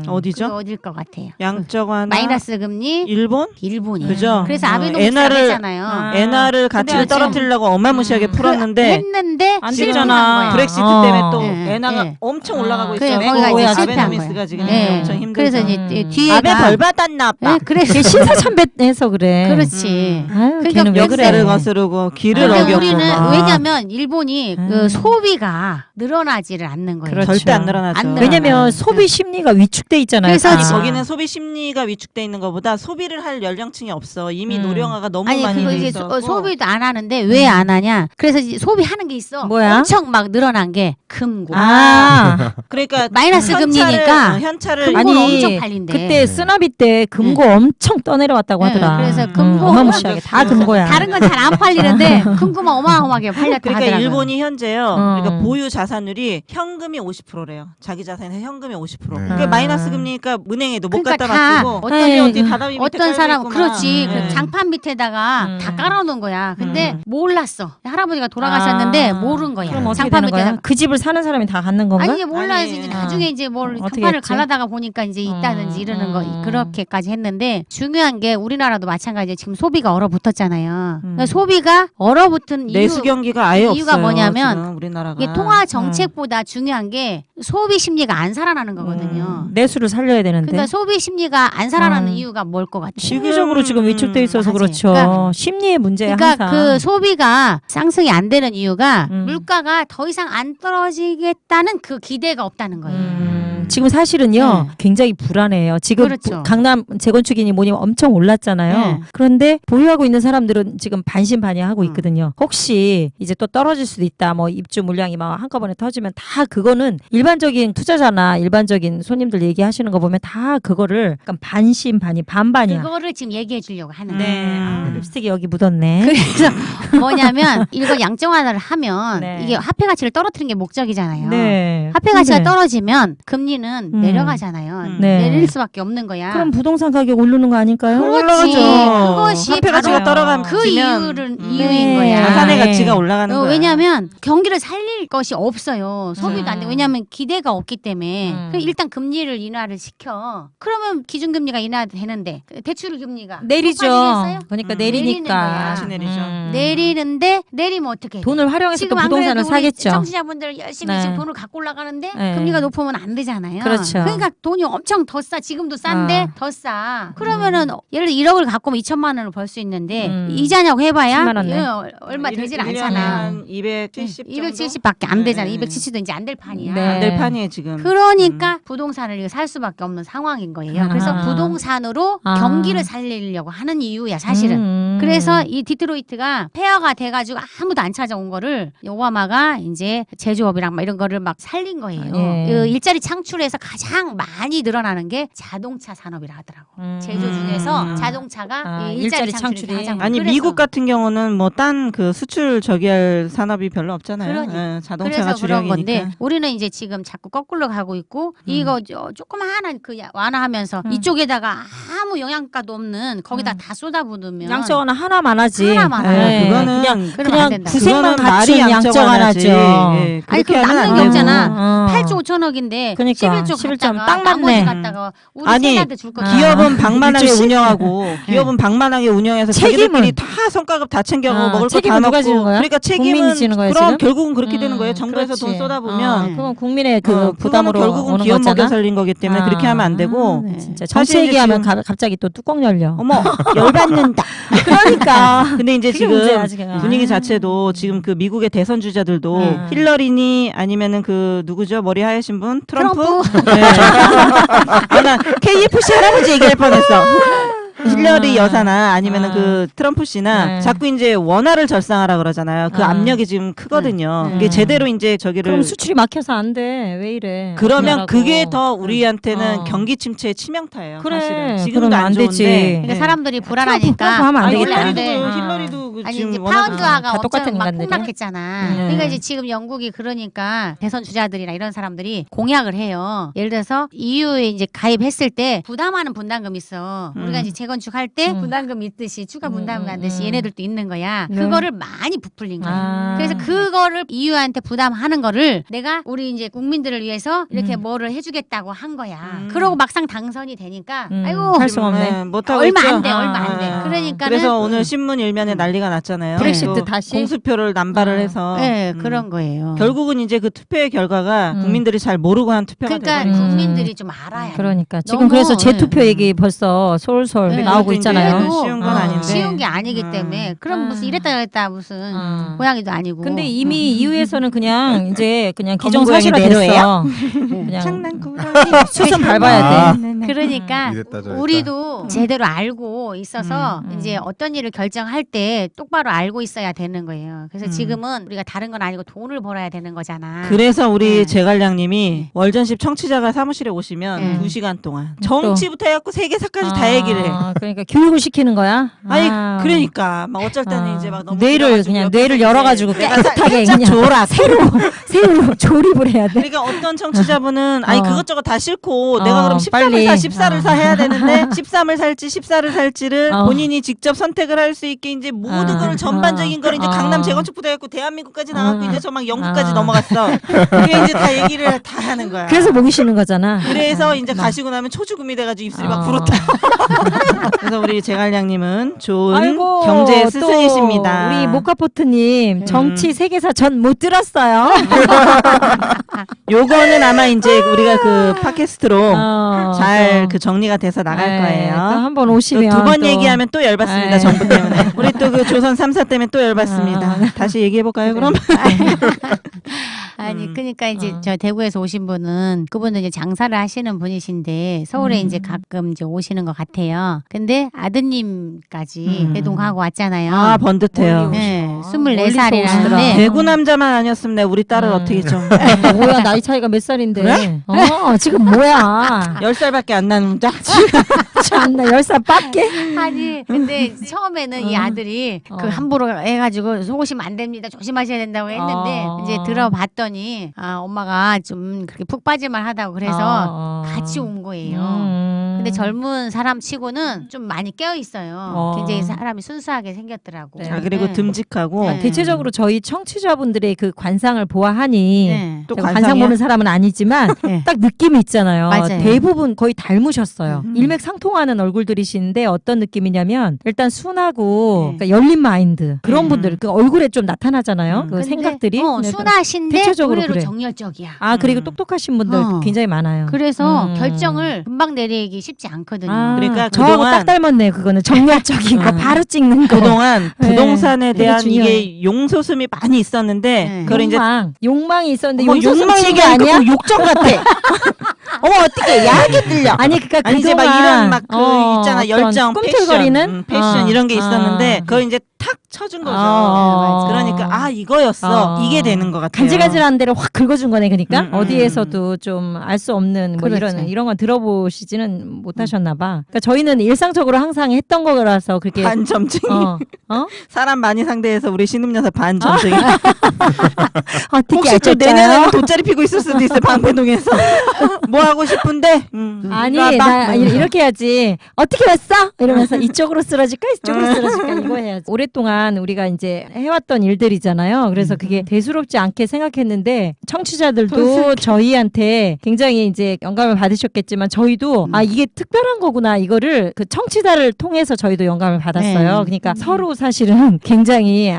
어디죠? 그게 어딜 것 같아요? 양적 완화 마이너스 금리 일본? 일본이. 그죠? 그래서 아베노미스라고 했잖아요. 엔화를 가치를 근데 떨어뜨리려고 어마무시하게 풀었는데 했는데 안 실패한 되잖아. 거예요. 브렉시트 어. 때문에 또 예, 엔화가 예. 엄청 올라가고 그래, 있어요. 거기가 이제 외국 실패한 아베노미스가 거예요. 지금 예. 엄청 힘들죠. 그래서 이제 뒤에가 아베 벌 받았나 봐. 그래서 그게 신사참배해서 그래. 그렇지. 아유, 그러니까 걔는 왜 역사를 그래? 역사를 거스르고 길을 그러니까 어겼고 우리는 막. 왜냐면 일본이 그 소비가 늘어나지를 않는 거예요. 그렇죠. 절대 안 늘어나죠. 안 늘어나요. 왜냐면 소비 심리가 위축돼 있잖아요. 그래서 아니 아. 거기는 소비 심리가 위축돼 있는 것보다 소비를 할 연령층이 없어. 이미 노령화가 너무 아니 많이 그거 돼 이제 있어. 소비도 안 하는데 왜 안 하냐? 그래서 이제 소비하는 게 있어. 뭐야? 엄청 막 늘어난 게 금고. 아, 그러니까 마이너스 금리니까 현찰을 금고는 아니, 엄청 팔린대. 그때 쓰나비 때 금고 엄청 떠내려왔다고 네, 하더라. 그래서 금고 어마무시하게 다 금고야. 다른 건 잘 안 팔리는데 금고만 어마어마하게 팔렸다 그러니까 하더라고요. 일본이 현재요. 그러니까 보유 자산율이 현금이 50%래요. 자기 자산에서 현금이 50%. 네. 그게 마이너스 금리니까 은행에도 못 그러니까 갖다 다 맡기고 어떤 돈이 어디 다다미 밑에 어떤 사람 깔려 그렇지 있구만. 그 장판 밑에다가 다 깔아놓은 거야. 근데 몰랐어. 할아버지가 돌아가셨는데 모른 거야. 그럼 어떻게 장판 되는 거야? 밑에다가. 그 집을 사는 사람이 다 갖는 건가? 아니 이제 몰라야지. 아니. 이제 나중에 이제 뭘 어떻게 장판을 했지? 갈라다가 보니까 이제 있다든지 이러는 거 그렇게까지 했는데 중요한 게 우리나라도 마찬가지예요. 지금 소비가 얼어붙었잖아요. 그러니까 소비가 얼어붙은 내수 경기가 아예 이유가 없어요. 뭐냐면 지금 우리나라가. 이게 통화 정책보다 중요한 게 소비 심리가 안 살아나는 거거든요. 내수를 살려야 되는데. 그러니까 소비 심리가 안 살아나는 이유가 뭘 것 같아요? 시기적으로 지금 위축돼 있어서 맞아요. 그렇죠. 그러니까- 심리의 문제야 그러니까 항상. 그 소비가 상승이 안 되는 이유가 음. 물가가 더 이상 안 떨어지겠다는 그 기대가 없다는 거예요. 지금 사실은요 네. 굉장히 불안해요. 지금 그렇죠. 강남 재건축이니 뭐니 엄청 올랐잖아요. 네. 그런데 보유하고 있는 사람들은 지금 반신반의하고 음. 있거든요. 혹시 이제 또 떨어질 수도 있다. 뭐 입주 물량이 막 한꺼번에 터지면 다 그거는 일반적인 투자자나 일반적인 손님들 얘기하시는 거 보면 다 그거를 약간 반신반의 반반이야. 그거를 지금 얘기해 주려고 하는 네. 거예요. 아, 립스틱이 여기 묻었네. 그래서 뭐냐면 이거 양적완화를 하면 네. 이게 화폐 가치를 떨어뜨리는 게 목적이잖아요. 네. 화폐 가치가 근데 떨어지면 금리는 내려가잖아요. 네. 내릴 수밖에 없는 거야. 그럼 부동산 가격 오르는 거 아닐까요? 그렇지. 올라가죠. 그것이 화폐 가치가 바로 떨어가면 그 이유인 거야. 자산의 네. 가치가 올라가는 거야. 왜냐하면 경기를 살릴 것이 없어요. 소비도 안 돼. 음. 왜냐하면 기대가 없기 때문에. 음. 그럼 일단 금리를 인하를 시켜. 그러면 기준금리가 인하되는데 대출 금리가 내리죠. 높아지겠어요? 그러니까 내리는 내리니까. 거야. 같이 내리죠. 내리는데 내리면 어떻게 돼? 돈을 활용해서 또 지금 안 부동산을 그래도 우리 사겠죠. 청취자분들 열심히 네. 지금 돈을 갖고 올라가는데 네. 금리가 높으면 안 되잖아요. 그렇죠. 그러니까 돈이 엄청 더 싸. 지금도 싼데 아. 더 싸. 그러면은 예를 들어 1억을 갖고 오면 2천만 원을 벌 수 있는데 이자냐고 해봐야 10만 원 내. 얼마 되질 1년에 않잖아. 한 270 정도? 270밖에 안 되잖아. 네. 270도 이제 안 될 판이야. 네. 안 될 판이에요 지금. 그러니까 부동산을 이거 살 수밖에 없는 상황인 거예요. 그래서 아. 부동산으로 아. 경기를 살리려고 하는 이유야 사실은. 그래서 이 디트로이트가 폐허가 돼가지고 아무도 안 찾아온 거를 오바마가 이제 제조업이랑 막 이런 거를 막 살린 거예요. 예. 그 일자리 창출에서 가장 많이 늘어나는 게 자동차 산업이라 하더라고. 제조 중에서 자동차가 아, 이 일자리 일자리 창출이 창출이. 가장 아니 그래서. 미국 같은 경우는 뭐 딴 그 수출 저기할 산업이 별로 없잖아요. 그러니까. 예, 자동차가 그래서 그런 주력이니까. 건데 우리는 이제 지금 자꾸 거꾸로 가고 있고 이거 조그마한 그 완화하면서 이쪽에다가 아무 영양가도 없는 거기다 다 쏟아부으면 양적 하나만 하지. 하나만 네. 그거는 그러면 안 그냥 된다. 구색만 그거는 갖춘 말이 양적 하나죠. 예, 아니 그 그렇게 하면 남는 안 게 되고. 없잖아. 8조 5천억인데 그러니까 11조 11조 갖다가 딱 나머지 맞네. 갖다가 우리 아니, 세대한테 줄 거야. 기업은 방만하게 일주씩. 운영하고 기업은 방만하게 운영해서 책임은? 자기들끼리 다 성과급 다 챙겨고 아, 먹을 거 다 책임은 누가 먹고 지는 거야? 그러니까 책임은 국민이 지는 거예요, 그럼 지금? 결국은 그렇게 되는 거예요. 정부에서 그렇지. 돈 쏟아보면 그건 국민의 그 그거는 부담으로 결국은 오는 기업 거잖아. 먹여 살린 거기 때문에 그렇게 하면 안 되고 네, 진짜 사실 정치 이제 얘기하면 지금- 갑자기 또 뚜껑 열려. 어머 열받는다. 그러니까. 근데 이제 그게 지금 문제야, 지금. 분위기 자체도 지금 그 미국의 대선 주자들도 힐러리니 아니면은 그 누구죠 머리 하얘신 분 트럼프? 네. 나 KFC 할아버지 얘기할 뻔했어. 힐러리 여사나 아니면은 그 트럼프 씨나 네. 자꾸 이제 원화를 절상하라 그러잖아요. 그 아. 압력이 지금 크거든요. 네. 이게 제대로 이제 저기를 그럼 수출이 막혀서 안 돼. 왜 이래? 그러면 어떻게 그게 하라고. 더 우리한테는 어. 경기 침체의 치명타예요. 그래. 사실은 지금도 그러면 안 안 되지. 좋은데. 그러니까 네. 사람들이 트럼프 불안하니까 하면 안 아니 원래 되겠다. 안 힐러리도 돼. 힐러리도 그 아니 지금 이제 워낙 파운드화가 다 똑같은 엄청 막 인간들이야. 폭락했잖아. 그러니까 이제 지금 영국이 그러니까 대선 주자들이나 이런 사람들이 공약을 해요. 예를 들어서 EU에 이제 가입했을 때 부담하는 분담금 있어. 우리가 이제 재건축할 때 분담금 있듯이 추가 분담금 하듯이 얘네들도 있는 거야. 네. 그거를 많이 부풀린 거야. 아. 그래서 그거를 EU한테 부담하는 거를 내가 우리 이제 국민들을 위해서 이렇게 뭐를 해주겠다고 한 거야. 그러고 막상 당선이 되니까 아이고 할 수가 없네. 네, 못하고 얼마 있죠. 안 돼, 얼마 안 돼. 그러니까는 그래서 오늘 신문 일면에 난리가 났잖아요. 브렉시트 또 다시? 공수표를 남발을 해서 네, 그런 거예요. 결국은 이제 그 투표의 결과가 국민들이 잘 모르고 한 투표가 그러니까 되는 거예요. 국민들이 좀 알아야 돼. 그러니까 지금 너무, 그래서 재투표 네. 얘기 벌써 솔솔 네, 나오고 그것도 있잖아요. 이제 쉬운 건 아닌데. 쉬운 게 아니기 때문에 그럼 무슨 이랬다 저랬다 무슨 고양이도 아니고. 근데 이미 이후에서는 그냥 이제 그냥 검은 기정사실화 고양이 됐어. 그냥 장난꾸러기 수선 밟아야 돼. 그러니까 이랬다 저랬다. 우리도 제대로 알고 있어서 이제 어떤 일을 결정할 때 똑바로 알고 있어야 되는 거예요. 그래서 지금은 우리가 다른 건 아니고 돈을 벌어야 되는 거잖아. 그래서 우리 네. 제갈량님이 월전십 청취자가 사무실에 오시면 네. 2시간 동안 정치부터 해갖고 세계사까지 다 얘기를 해. 그러니까 교육을 시키는 거야. 아니 아. 그러니까 막 어쩔 때는 이제 막 너무 뇌를 길어가지고 그냥 옆에서 뇌를 이제 열어가지고 내가 깨끗하게 살짝 그냥 줘라. 새로 조립을 해야 돼. 그러니까 어떤 청취자분은 아니 어. 그것저것 다 싫고 내가 그럼 13을 빨리. 사 14를 사 해야 되는데 13을 살지 14를 살지를 어. 본인이 직접 선택을 할 수 있게 이제 모든 거를 전반적인 거를 이제 강남 재건축부터 해갖고 대한민국까지 나갔고 이제 저 막 영국까지 넘어갔어. 그게 이제 다 얘기를 다 하는 거야. 그래서 목이 쉬는 거잖아. 그래서 이제 가시고 나면 초주금이 돼가지고 입술이 막 어. 부었다. 그래서 우리 제갈량님은 좋은 아이고, 경제 또 스승이십니다. 우리 모카포트님 정치 세계사 전 못 들었어요. 요거는 아마 이제 우리가 그 팟캐스트로 잘 또. 그 정리가 돼서 나갈 네, 거예요. 또 한번 오시면 두 번 또. 얘기하면 또 열받습니다. 네. 정부 때문에. 우리 또 그 조선 3사 때문에 또 열받습니다. 다시 얘기해볼까요 그럼? 아니 그러니까 이제 저 대구에서 오신 분은 그분은 이제 장사를 하시는 분이신데 서울에 이제 가끔 이제 오시는 것 같아요. 근데 아드님까지 대동하고 왔잖아요. 아 번듯해요. 네, 멀리서 24살이라는데 오시더라. 대구 남자만 아니었으면 내가 우리 딸을 어떻게 좀 뭐야 나이 차이가 몇 살인데? 그래? 지금 뭐야? 10살밖에 안 나는 자 참나 10살 밖에? 아니 근데 처음에는 이 아들이 그 함부로 해가지고 속으시면 안 됩니다 조심하셔야 된다고 했는데 이제 들어봤더니 아 엄마가 좀 그렇게 푹 빠질만 하다고 그래서 같이 온 거예요. 근데 젊은 사람 치고는 좀 많이 깨어 있어요. 굉장히 사람이 순수하게 생겼더라고. 네. 아, 그리고 네. 듬직하고 네. 대체적으로 저희 청취자분들의 그 관상을 보아하니 네. 또 제가 관상 관상이야? 보는 사람은 아니지만 네. 딱 느낌이 있잖아요. 맞아요. 대부분 거의 닮으셨어요. 일맥상통하는 얼굴들이신데 어떤 느낌이냐면 일단 순하고 네. 그러니까 열린 마인드 그런 분들 그 얼굴에 좀 나타나잖아요. 그 근데, 생각들이 네, 순하신데 대체적으로 의외로 그래. 정열적이야. 아 그리고 똑똑하신 분들 어. 굉장히 많아요. 그래서 결정을 금방 내리기 쉽지 않거든요. 그러니까 저하고 그동안- 딱 닮았네. 그거는 정열적인 거 바로 찍는 거. 그동안 네. 부동산에 되게 대한 중요해. 이게 용소숨이 많이 있었는데 네. 그걸 이제 욕망이 있었는데 뭐 용서숨 욕망이 친 게 아니야? 그 욕정 같아. 어머 어떻게 야하게 들려. 아니 그러니까 아니 이제 막 그동안 이런 막 그 있잖아 어떤 열정 꿈틀거리는 패션, 패션 이런 게 있었는데 그걸 이제 탁 쳐준 거죠. 그러니까 아 이거였어. 이게 되는 것 같아요. 간질간질한 데를 확 긁어준 거네. 그러니까 음. 어디에서도 좀 알 수 없는 뭐 그렇죠. 이런 건 들어보시지는 못하셨나 봐. 그러니까 저희는 일상적으로 항상 했던 거라서 그렇게 반점쟁이. 어? 사람 많이 상대해서 우리 신음여사 반점쟁이. 어떻게 혹시 또 아셨죠? 내년에는 돗자리 피고 있을 수도 있어요. 방배동에서. 뭐 하고 싶은데. 아니 이리 와봐. 나 이렇게 해야지. 어떻게 왔어? 이러면서 이쪽으로 쓰러질까 이쪽으로 쓰러질까 이거 해야지. 오랫동안 우리가 이제 해왔던 일들이잖아요. 그래서 그게 대수롭지 않게 생각했는데 청취자들도 저희한테 굉장히 이제 영감을 받으셨겠지만 저희도 아 이게 특별한 거구나 이거를 그 청취자를 통해서 저희도 영감을 받았어요. 네. 그러니까 서로 사실은 굉장히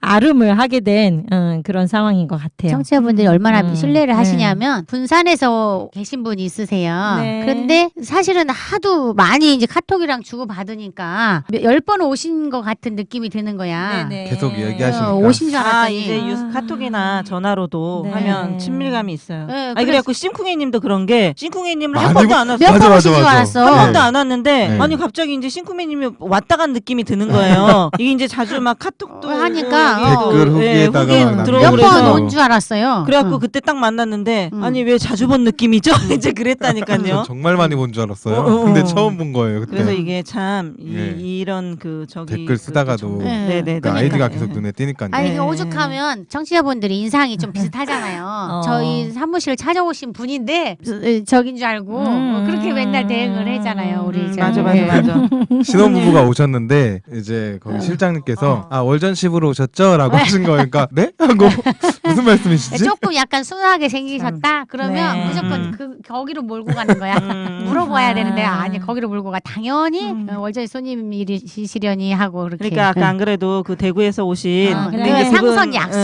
아름을 하게 된 그런 상황인 것 같아요. 청취자분들이 얼마나 신뢰를 네. 하시냐면 분산에서 계신 분이 있으세요. 네. 그런데 사실은 하도 많이 이제 카톡이랑 주고 받으니까 10번 오신 것 같은 느낌이 드는 거야. 네네. 계속 얘기하시니까. 오신 줄 알았더니 이제 카톡이나 전화로도 네. 하면 친밀감이 있어요. 네, 아니 그래갖고 싱쿵이님도 그런 게 싱쿵이님을 한 많이 번도 안 왔어. 몇 맞아, 번 맞아, 오신 줄 맞아. 알았어. 한 네. 번도 안 왔는데 네. 아니 갑자기 이제 싱쿵이님이 왔다 간 느낌이 드는 거예요. 이게 이제 자주 막 카톡도 하니까, 오고 댓글 여기도, 후기에다가 후기 막 들어오고 몇 그래서- 번 그래서 온 줄 알았어요. 그래갖고 응. 그때 딱 만났는데 음. 아니 왜 자주 본 느낌이죠? 이제 그랬다니까요. 전 정말 많이 본 줄 알았어요. 어. 근데 처음 본 거예요. 그때. 그래서 이게 참 네. 이런 그 저기 댓글 쓰다가도 네. 네네 그 아이디가 계속 눈에 띄니까요. 아니 네. 그 오죽하면 청취자분들이 인상이 좀 비슷하잖아요. 저희 사무실 찾아오신 분인데 저긴 줄 알고 뭐 그렇게 맨날 대응을 했잖아요. 우리 맞아 저기. 맞아 맞아. 신혼부부가 오셨는데 이제 거기 실장님께서 아 월전십으로 오셨죠?라고 하신 거니까 네? 하고 무슨 말씀이시지? 조금 약간 순하게 생기셨다 그러면 네. 무조건 거기로 몰고 가는 거야. 물어봐야 되는데 아니 거기로 몰고 가. 당연히 월전이 손님이시려니 하고 그렇게. 그러니까 아까 안 그래도 그 대구에서 오신 그래. 근데 이제 상선 약수.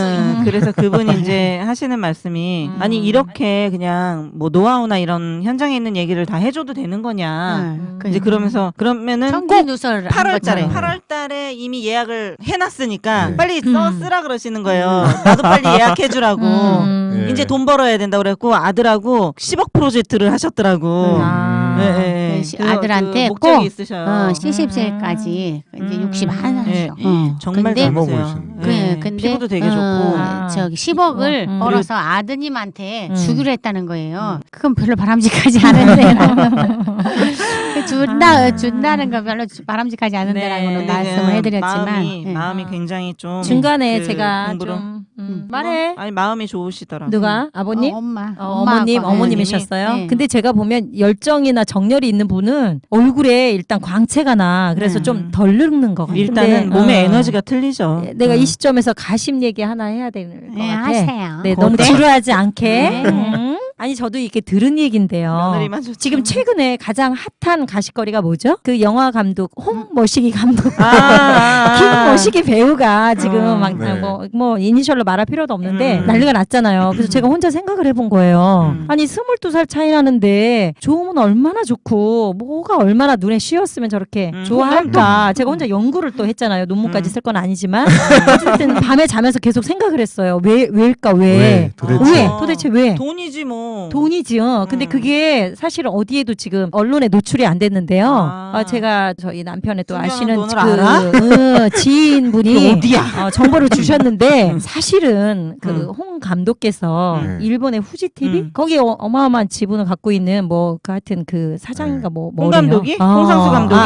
그래서 그분이 이제 하시는 말씀이 아니 이렇게 그냥 뭐 노하우나 이런 현장에 있는 얘기를 다 해줘도 되는 거냐 이제 그러면서 그러면은 청기 꼭 누설 8월달에 8월달에 이미 예약을 해놨으니까 네. 빨리 쓰라 그러시는 거예요. 나도 빨리 예약해주라고. 예. 이제 돈 벌어야 된다 그랬고 아들하고 10억 프로젝트를 하셨더라고. 네, 네, 네. 그래서 아들한테 그 목적이 꼭 있으셔요. 70세까지 이제 60 하셨어. 예, 정말 근데 젊어 젊으세요. 보이시는데. 예, 근데 피부도 되게 좋고. 저기 10억을 벌어서 아드님한테 음. 주기로 했다는 거예요. 그건 별로 바람직하지 않은데. 준다는 거 별로 바람직하지 않은데라고는 말씀을 해드렸지만 마음이 굉장히 좀 중간에 그 제가 공부로. 좀 말해. 아니 마음이 좋으시더라고. 누가? 아버님? 엄마 어머님이셨어요. 네. 근데 제가 보면 열정이나 정열이 있는 분은 얼굴에 일단 광채가 나. 그래서 좀 덜 늙는 것 같아요. 일단은 몸의 에너지가 틀리죠. 내가 이 시점에서 가심 얘기 하나 해야 될 것 네, 같아. 하세요. 네, 너무 어때? 지루하지 않게. 네. 아니 저도 이렇게 들은 얘기인데요. 며느리만 좋죠. 지금 최근에 가장 핫한 가십거리가 뭐죠? 그 영화 감독 홍머시기 감독. 김머시기 배우가 지금 막 네. 뭐 이니셜로 말할 필요도 없는데 음. 난리가 났잖아요. 그래서 제가 혼자 생각을 해본 거예요. 아니 22살 차이 나는데 좋으면 얼마나 좋고 뭐가 얼마나 눈에 씌었으면 저렇게 좋아할까. 제가 혼자 연구를 또 했잖아요. 논문까지 쓸 건 아니지만 어쨌든 밤에 자면서 계속 생각을 했어요. 왜일까 왜? 도대체 왜? 돈이지 뭐. 돈이지요. 근데 그게 사실은 어디에도 지금 언론에 노출이 안 됐는데요. 아. 제가 저희 남편의 또 숨겨놓은 아시는 돈을 알아? 지인분이 어디야? 정보를 주셨는데 사실은 그 홍 감독께서 네. 일본의 후지 TV 거기에 어마어마한 지분을 갖고 있는 뭐 그 하여튼 그 사장인가 네. 뭐래요. 홍 감독이? 홍상수 감독이?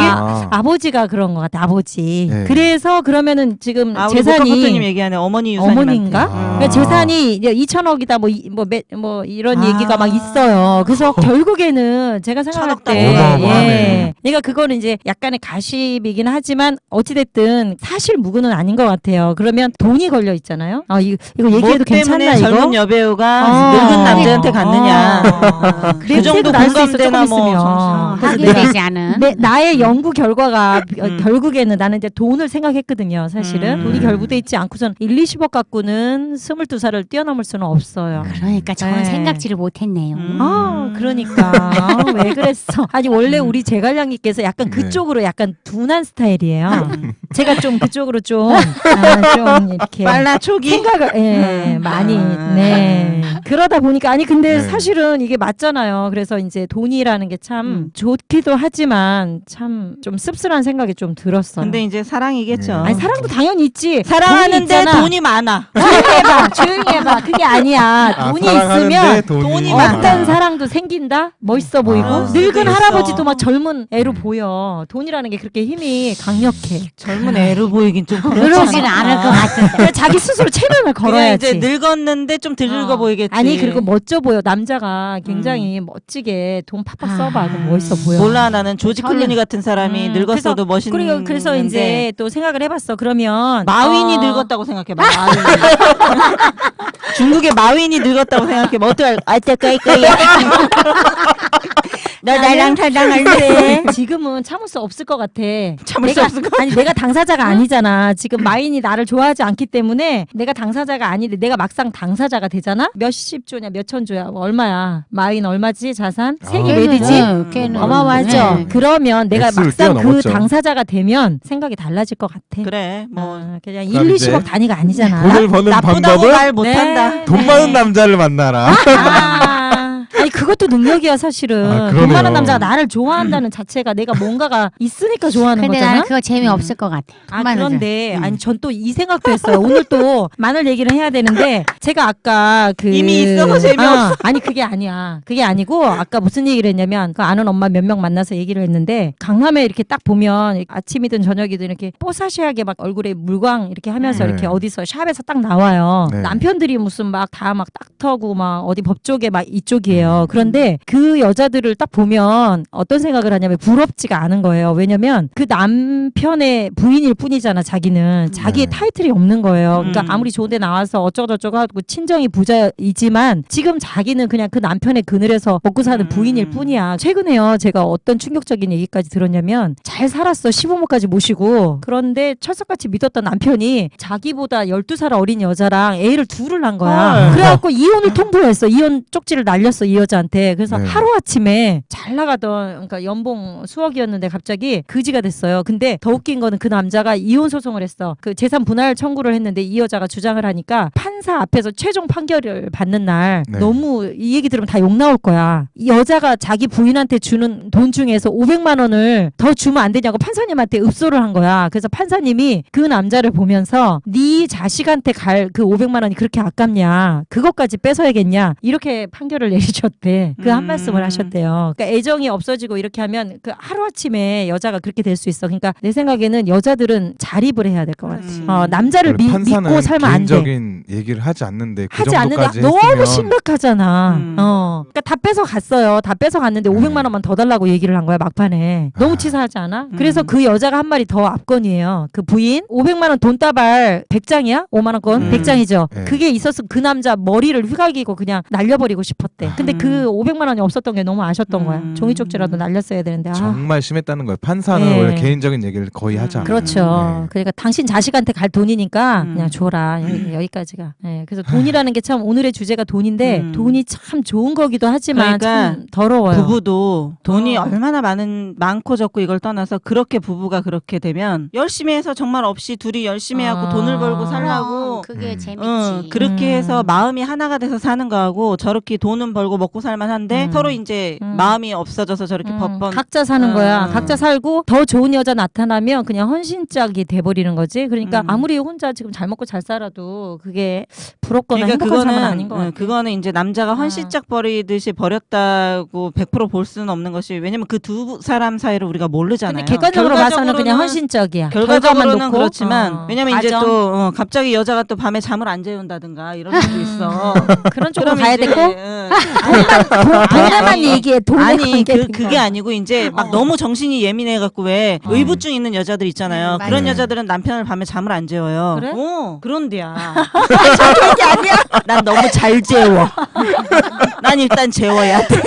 아버지가 그런 것 같아. 아버지. 네. 그래서 그러면은 지금 우리 재산이 목화포토님 얘기하는 어머니 유산님한테. 어머니인가? 그러니까 재산이 이제 2천억이다 뭐 이런 얘기가 막 있어요. 그래서 결국에는 제가 생각할 천억 때 단위. 어마어마하네. 그러니까 그거는 이제 약간의 가십이긴 하지만 어찌됐든 사실 무근은 아닌 것 같아요. 그러면 돈이 걸려 있잖아요. 이거 얘기해도 괜찮나 이거? 젊은 여배우가 늙은 남자한테 갔느냐. 그 정도 공감대나 뭐 하게 되지 않은. 나의 연구 결과가 결국에는 나는 이제 돈을 생각했거든요. 사실은 돈이 결부돼 있지 않고선 1, 20억 갖고는 22살을 뛰어넘을 수는 없어요. 그러니까 저는 네. 생각지를 못했네요. 그러니까 왜 그랬어? 아니 원래 우리 제갈량님께서 약간 그쪽으로 약간 둔한 스타일이에요. 제가 좀 그쪽으로 좀 이렇게 빨라 초기. 생각을 많이 네 그러다 보니까 아니 근데 네. 사실은 이게 맞잖아요. 그래서 이제 돈이라는 게 참 좋기도 하지만 참 좀 씁쓸한 생각이 좀 들었어요. 근데 이제 사랑이겠죠. 아니 사랑도 당연히 있지. 사랑하는데 돈이 돈이 많아. 조용히 해봐. 그게 아니야. 돈이 사랑하는데 있으면 돈이 어떤 많아. 사랑도 생긴다? 멋있어 보이고 늙은 그랬어. 할아버지도 막 젊은 애로 보여. 돈이라는 게 그렇게 힘이 강력해. 젊은 애로 보이긴 좀 그러지는 않을 것 같은데. 그러니까 자기 스스로 체면을 그냥 걸어야지. 이제 늙었는데 좀 덜 늙어 보이겠지. 아니 그리고 멋져 보여. 남자가 굉장히 멋지게 돈 팍팍 써봐. 그럼 멋있어 보여. 몰라 나는 조지 클루니 같은 사람이 늙었어도 멋있는. 그래서 이제 또 생각을 해봤어. 그러면 마윈이 늙었다고 생각해봐. 마윈이. 중국의 마윈이 늙었다고 생각해봐. 어떡할 거야. 너 나랑 사랑할래? 지금은 참을 수 없을 것 같아. 참을 수 없을 것 아니 내가 당사자가 아니잖아. 지금 마인이 나를 좋아하지 않기 때문에 내가 당사자가 아닌데 내가 막상 당사자가 되잖아. 몇십 조냐 몇천 조야 뭐 얼마야? 마인 얼마지 자산? 세계 몇이지? 걔는 어마어마하죠. 네. 그러면 내가 X를 막상 그 뛰어넘었죠. 당사자가 되면 생각이 달라질 것 같아. 그래. 뭐 그냥 그럼 1, 이제 20억 단위가 아니잖아. 돈을 버는 나쁘다고 방법은 말 못한다. 돈 많은 남자를 만나라. 아니 그것도 능력이야 사실은. 돈 그러네요. 많은 남자가 나를 좋아한다는 자체가 내가 뭔가가 있으니까 좋아하는 근데 거잖아. 나는 그거 재미없을 것 같아. 그런데 아니 전 또 이 생각도 했어요. 오늘 또 마늘 얘기를 해야 되는데 제가 아까 그 이미 있어서 재미없어. 아니 그게 아니야. 그게 아니고 아까 무슨 얘기를 했냐면 그 아는 엄마 몇 명 만나서 얘기를 했는데 강남에 이렇게 딱 보면 아침이든 저녁이든 이렇게 뽀사시하게 막 얼굴에 물광 이렇게 하면서 네. 이렇게 어디서 샵에서 딱 나와요. 네. 남편들이 무슨 막 다 막 닥터고 막 어디 법조계 막 이쪽이에요. 그런데 그 여자들을 딱 보면 어떤 생각을 하냐면 부럽지가 않은 거예요. 왜냐면 그 남편의 부인일 뿐이잖아. 자기는 자기의 네. 타이틀이 없는 거예요. 그러니까 아무리 좋은데 나와서 어쩌고저쩌고 하고 친정이 부자이지만 지금 자기는 그냥 그 남편의 그늘에서 먹고 사는 부인일 뿐이야. 최근에요. 제가 어떤 충격적인 얘기까지 들었냐면 잘 살았어. 시부모까지 모시고. 그런데 철석같이 믿었던 남편이 자기보다 12살 어린 여자랑 애를 둘을 한 거야. 그래갖고 이혼을 통보했어. 이혼 쪽지를 날렸어. 이 여자한테. 그래서 네. 하루아침에 잘 나가던 그러니까 연봉 수억이었는데 갑자기 그지가 됐어요. 근데 더 웃긴 거는 그 남자가 이혼 소송을 했어. 그 재산 분할 청구를 했는데 이 여자가 주장을 하니까 판사 앞에서 최종 판결을 받는 날 네. 너무 이 얘기 들으면 다 욕 나올 거야. 이 여자가 자기 부인한테 주는 돈 중에서 500만 원을 더 주면 안 되냐고 판사님한테 읍소를 한 거야. 그래서 판사님이 그 남자를 보면서 네 자식한테 갈 그 500만 원이 그렇게 아깝냐. 그것까지 뺏어야겠냐. 이렇게 판결을 내리셨대. 앞에 그 한 말씀을 하셨대요. 그러니까 애정이 없어지고 이렇게 하면 그 하루아침에 여자가 그렇게 될 수 있어. 그러니까 내 생각에는 여자들은 자립을 해야 될 것 같아. 남자를 원래 판사는 믿고 살면 안 돼. 개인적인 얘기를 하지 않는데 그 하지 않는데 정도까지 너무 했으면 심각하잖아. 그러니까 다 뺏어 갔어요. 다 뺏어 갔는데 500만 원만 더 달라고 얘기를 한 거야 막판에. 너무 치사하지 않아? 그래서 그 여자가 한 말이 더 압권이에요. 그 부인 500만 원 돈다발 100장이야? 5만 원권 100장이죠. 네. 그게 있었으면 그 남자 머리를 휘갈기고 그냥 날려버리고 싶었대. 근데 그 500만 원이 없었던 게 너무 아쉬웠던 거야. 종이 쪽지라도 날렸어야 되는데. 아. 정말 심했다는 거예요. 판사는 네. 원래 개인적인 얘기를 거의 하지 않아요. 그렇죠. 네. 그러니까 당신 자식한테 갈 돈이니까 그냥 줘라. 여기까지가. 네. 그래서 돈이라는 게 참 오늘의 주제가 돈인데 돈이 참 좋은 거기도 하지만 그러니까 참 더러워요. 부부도 돈이 얼마나 많고 적고 이걸 떠나서 그렇게 부부가 그렇게 되면 열심히 해서 정말 없이 둘이 열심히 하고 돈을 벌고 살라고 그게 재밌지. 그렇게 해서 마음이 하나가 돼서 사는 거하고 저렇게 돈은 벌고 먹고 살만한데 서로 이제 마음이 없어져서 저렇게 법번 각자 사는 거야. 음. 각자 살고 더 좋은 여자 나타나면 그냥 헌신짝이 돼버리는 거지. 그러니까 아무리 혼자 지금 잘 먹고 잘 살아도 그게 부럽거나 행복한 삶은 아닌 것 같아. 그거는 이제 남자가 헌신짝 버리듯이 버렸다고 100% 볼 수는 없는 것이 왜냐면 그 두 사람 사이를 우리가 모르잖아요. 근데 객관적으로 봐서는 그냥 헌신적이야. 결과만 결과적으로는 놓고. 그렇지만 왜냐면 이제 과정. 또 갑자기 여자가 또 밤에 잠을 안 재운다든가 이런 것도 있어. 그런 쪽으로 그러면 가야 이제, 되고 아니, 돈에만 얘기해. 돈에 아니 관계 그게 아니고 이제 막 너무 정신이 예민해 갖고 왜 의부증 있는 여자들 있잖아요. 네, 그런 맞아요. 여자들은 남편을 밤에 잠을 안 재워요. 그래? 그런데야. 저게 아니야? 난 너무 잘 재워. 난 일단 재워야 돼.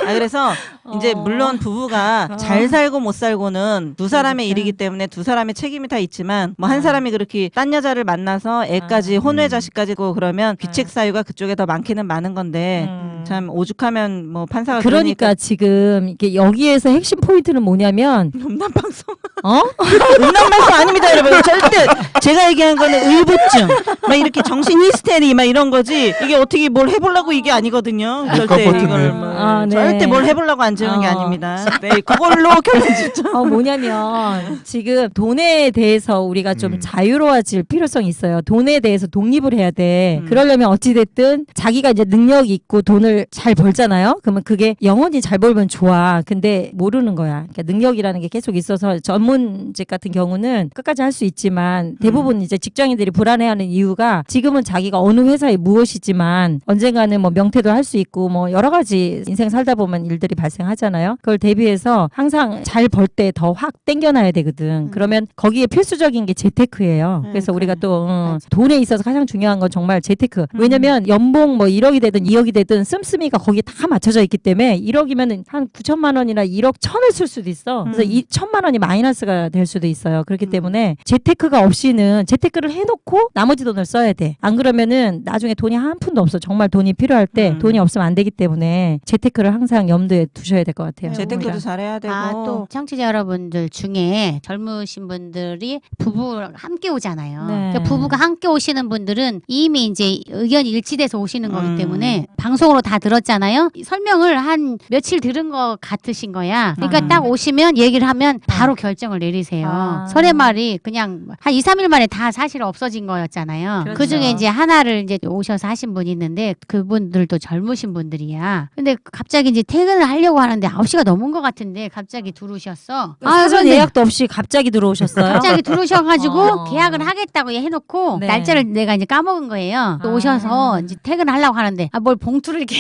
그래서 이제 물론 부부가 잘 살고 못 살고는 두 사람의 일이기 때문에 두 사람의 책임이 다 있지만 뭐 한 사람이 그렇게 딴 여자를 만나서 애까지 혼외 자식까지고 그러면 귀책 사유가 그쪽에 더 많기는 많은 건데 참 오죽하면 뭐 판사가 그러니까 지금 이게 여기에서 핵심 포인트는 뭐냐면 음란 방송 어? 음란 방송 아닙니다 여러분. 절대 제가 얘기한 거는 의부증 막 이렇게 정신 히스테리 막 이런 거지 이게 어떻게 뭘 해보려고 이게 아니거든요. 절대 버튼을. 이걸 뭐 아, 네. 절대 뭘 해보려고 안 재우는 게 어. 아닙니다. 네, 그걸로 결론 짓죠. 뭐냐면 지금 돈에 대해서 우리가 좀 자유로워질 필요성이 있어요. 돈에 대해서 독립을 해야 돼. 그러려면 어찌됐든 자기가 이제 능력이 있고 돈을 잘 벌잖아요. 그러면 그게 영원히 잘 벌면 좋아. 근데 모르는 거야. 그러니까 능력이라는 게 계속 있어서 전문직 같은 경우는 끝까지 할 수 있지만 대부분 이제 직장인들이 불안해하는 이유가 지금은 자기가 어느 회사에 무엇이지만 언젠가는 뭐 명퇴도 할 수 있고 뭐 여러 가지 인생 살다 보면 일들이 발생하잖아요. 그걸 대비해서 항상 잘 벌 때 더 확 땡겨놔야 되거든. 그러면 거기에 필수적인 게 재테크예요. 그래서 우리가 또 돈에 있어서 가장 중요한 건 정말 재테크. 왜냐면 연봉 뭐 1억이 되든 2억이 되든 씀씀이가 거기에 다 맞춰져 있기 때문에 1억이면 한 9천만 원이나 1억 1,000을 쓸 수도 있어. 그래서 이 1,000만 원이 마이너스가 될 수도 있어요. 그렇기 때문에 재테크가 없이는 재테크를 해놓고 나머지 돈을 써야 돼. 안 그러면은 나중에 돈이 한 푼도 없어. 정말 돈이 필요할 때 돈이 없으면 안 되기 때문에 재테크를 항상 염두에 두셔야 될 것 같아요. 재테크도 잘해야 되고. 또 청취자 여러분들 중에 젊으신 분들이 부부랑 함께 오잖아요. 네. 그러니까 부부가 함께 오시는 분들은 이미 이제 의견이 일치돼서 오시는 거기 때문에 방송으로 다 들었잖아요. 설명을 한 며칠 들은 것 같으신 거야. 그러니까 딱 오시면 얘기를 하면 바로 결정을 내리세요. 설의말이 그냥 한 2, 3일 만에 다 사실 없어진 거였잖아요. 그렇죠. 그 중에 이제 하나를 이제 오셔서 하신 분이 있는데 그분들도 젊으신 분들이야. 근데 갑자기 이제 퇴근을 하려고 하는데 9시가 넘은 것 같은데 갑자기 들어오셨어. 사전 근데 예약도 없이 갑자기 들어오셨어요. 갑자기 들어오셔가지고 어. 계약을 하겠다고 해놓고 네. 날짜를 내가 이제 까먹은 거예요. 또 오셔서 이제 퇴근하려고 하는데 뭘 봉투를 이렇게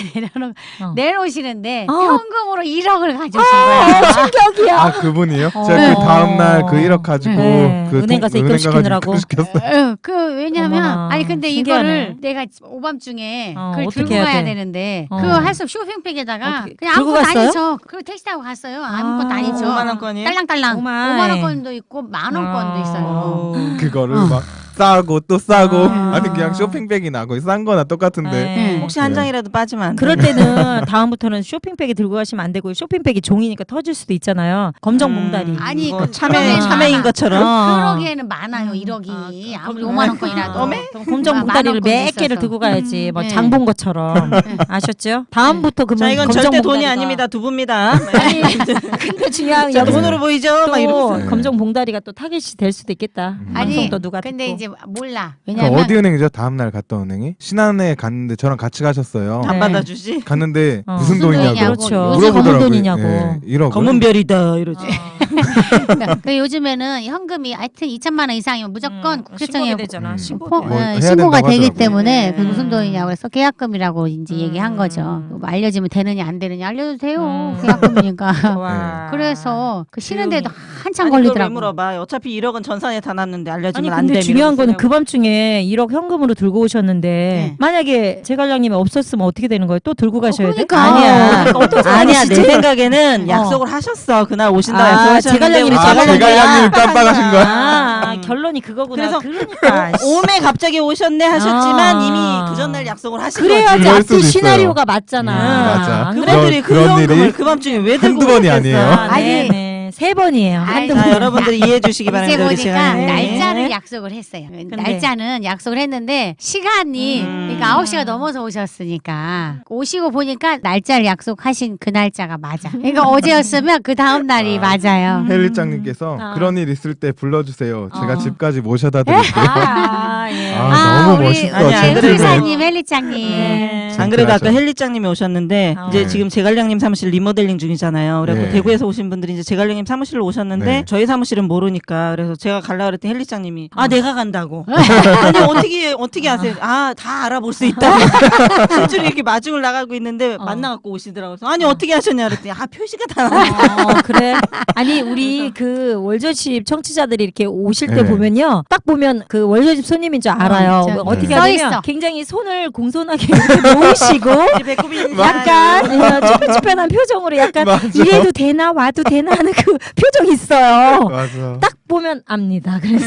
내놓으시는데 현금으로 1억을 가져오신 거예요. 충격이야. 아 그분이요? 어. 제가 그 다음날 그 1억 가지고 네. 그 은행 가서 입금시키느라고. 입금시켰어요. 왜냐하면 어머나, 아니 근데 신기하네. 이거를 내가 오밤중에 그걸 어떻게 들고 해야 가야 돼? 되는데 어. 그거 할 수 없이 쇼핑백에다가 어떻게- 그냥 들고 아무것도 갔어요? 아니죠. 그리고 택시 타고 갔어요. 아무것도 아니죠. 5만 원권이요? 딸랑딸랑 오마이. 5만 원권도 있고 10,000원권도 있어요. 그거를 막 싸고 또 싸고 아. 아니 그냥 쇼핑백이나 거의 싼 거나 똑같은데 네. 혹시 한 장이라도 빠지면 안 돼. 그럴 때는 다음부터는 쇼핑백이 들고 가시면 안 되고 쇼핑백이 종이니까 터질 수도 있잖아요. 검정 봉다리. 아니 뭐 그 참외인 많아. 것처럼. 그러기에는 많아요 1억이 아무리 5만 원권이라도 그럼 검정 아, 봉다리를 10,000원권도 몇 개를 있어서. 들고 가야지. 뭐 네. 장 본 것처럼. 아셨죠? 다음부터 그러면 자 이건 검정 절대 돈이 봉다리가- 아닙니다. 두부입니다. 아니, 근데 중요한 자, 여기서 돈으로 보이죠? 막 이러면서. 또 검정 봉다리가 또 타겟이 될 수도 있겠다. 아니 방송 또 누가 근데 듣고. 이제 몰라. 그 왜냐면 어디 은행이죠? 다음날 갔던 은행이? 신한은행에 갔는데 저랑 같이 가셨어요. 안 네. 받아주지? 갔는데 어. 무슨 무슨 돈이냐고 돈이냐고. 그렇죠. 요즘 검은 물어보더라고요. 돈이냐고. 예, 1억을. 검은 별이다 이러지. 그 요즘에는 현금이 하여튼 2천만 원 이상이면 무조건 국세청에 신고가 되잖아. 신고돼. 뭐 해야 신고가 된다고 되기 하더라고요. 때문에 네. 그 무슨 돈이냐고 해서 계약금이라고 이제 얘기한 거죠. 뭐 알려지면 되느냐 안 되느냐 알려도 돼요. 계약금이니까. 와. 그래서 그 쉬는데도 한참 아니, 그걸 왜 걸리더라고. 물어봐? 어차피 1억은 전산에 다 났는데 알려주면 아니 안 돼. 근데 중요한 거는 이러고 그 밤중에 1억 현금으로 들고 오셨는데 네. 만약에 제갈량님이 없었으면 어떻게 되는 거예요? 또 들고 가셔야 돼? 그러니까. 아니야. 어떤 아니야. 내 상황이시지? 생각에는 약속을 하셨어. 그날 오신다고 아, 약속하셨는데 제갈량님이 우리 제갈량님이 깜빡하신 거야? 아, 음. 결론이 그거구나. 그래서 그러니까 오메 갑자기 오셨네 하셨지만 아. 이미 그 전날 약속을 하신 그래야지 그럴 앞뒤 수도 있어요. 시나리오가 맞잖아. 맞아. 안 거지. 그래? 그분들이 그 그런 현금을 일이 그 밤중에 왜 들고 한두 번이 오셨겠어. 아니에요. 아니. 네네. 3번이에요. 아이, 한두 자, 번. 여러분들 이해해 주시기 이제 바랍니다. 우리 보니까 제갈량님. 날짜를 약속을 했어요. 날짜는 약속을 했는데 시간이 그러니까 9시가 넘어서 오셨으니까 오시고 보니까 날짜를 약속하신 그 날짜가 맞아. 그러니까 어제였으면 그 다음 날이 맞아요. 헬리장님께서 아. 그런 일 있을 때 불러주세요. 제가 어. 집까지 모셔다 드릴게요. 예. 너무 멋있을 것 아니, 안 같은데. 그래도- 훌사님, 헬리장님. 네. 안 그래도 아까 젠틀하죠. 헬리장님이 오셨는데 아. 이제 네. 지금 제갈량님 사무실 리모델링 중이잖아요. 그래서 네. 대구에서 오신 분들이 이제 제갈량님 사무실로 오셨는데 네. 저희 사무실은 모르니까 그래서 제가 갈라 그랬더니 헬리장님이 내가 간다고. 아니 어떻게 아세요? 다 알아볼 수 있다. 실제로 이렇게 마중을 나가고 있는데 만나갖고 오시더라고요. 그래서 아니 어떻게 하셨냐 그랬더니 표시가 다 나와. 그래. 아니 우리 그 월저십 청취자들이 이렇게 오실 때 네. 보면요, 딱 보면 그 월저십 손님인 줄 알아요. 저기 어떻게 써 하냐면 있어. 굉장히 손을 공손하게 이렇게 놓으시고 배꼽이 약간 쭈뼛쭈뼛한 표정으로 약간 맞아. 이래도 되나 와도 되나 하는 그 표정이 있어요. 맞아. 딱 보면 압니다. 그래서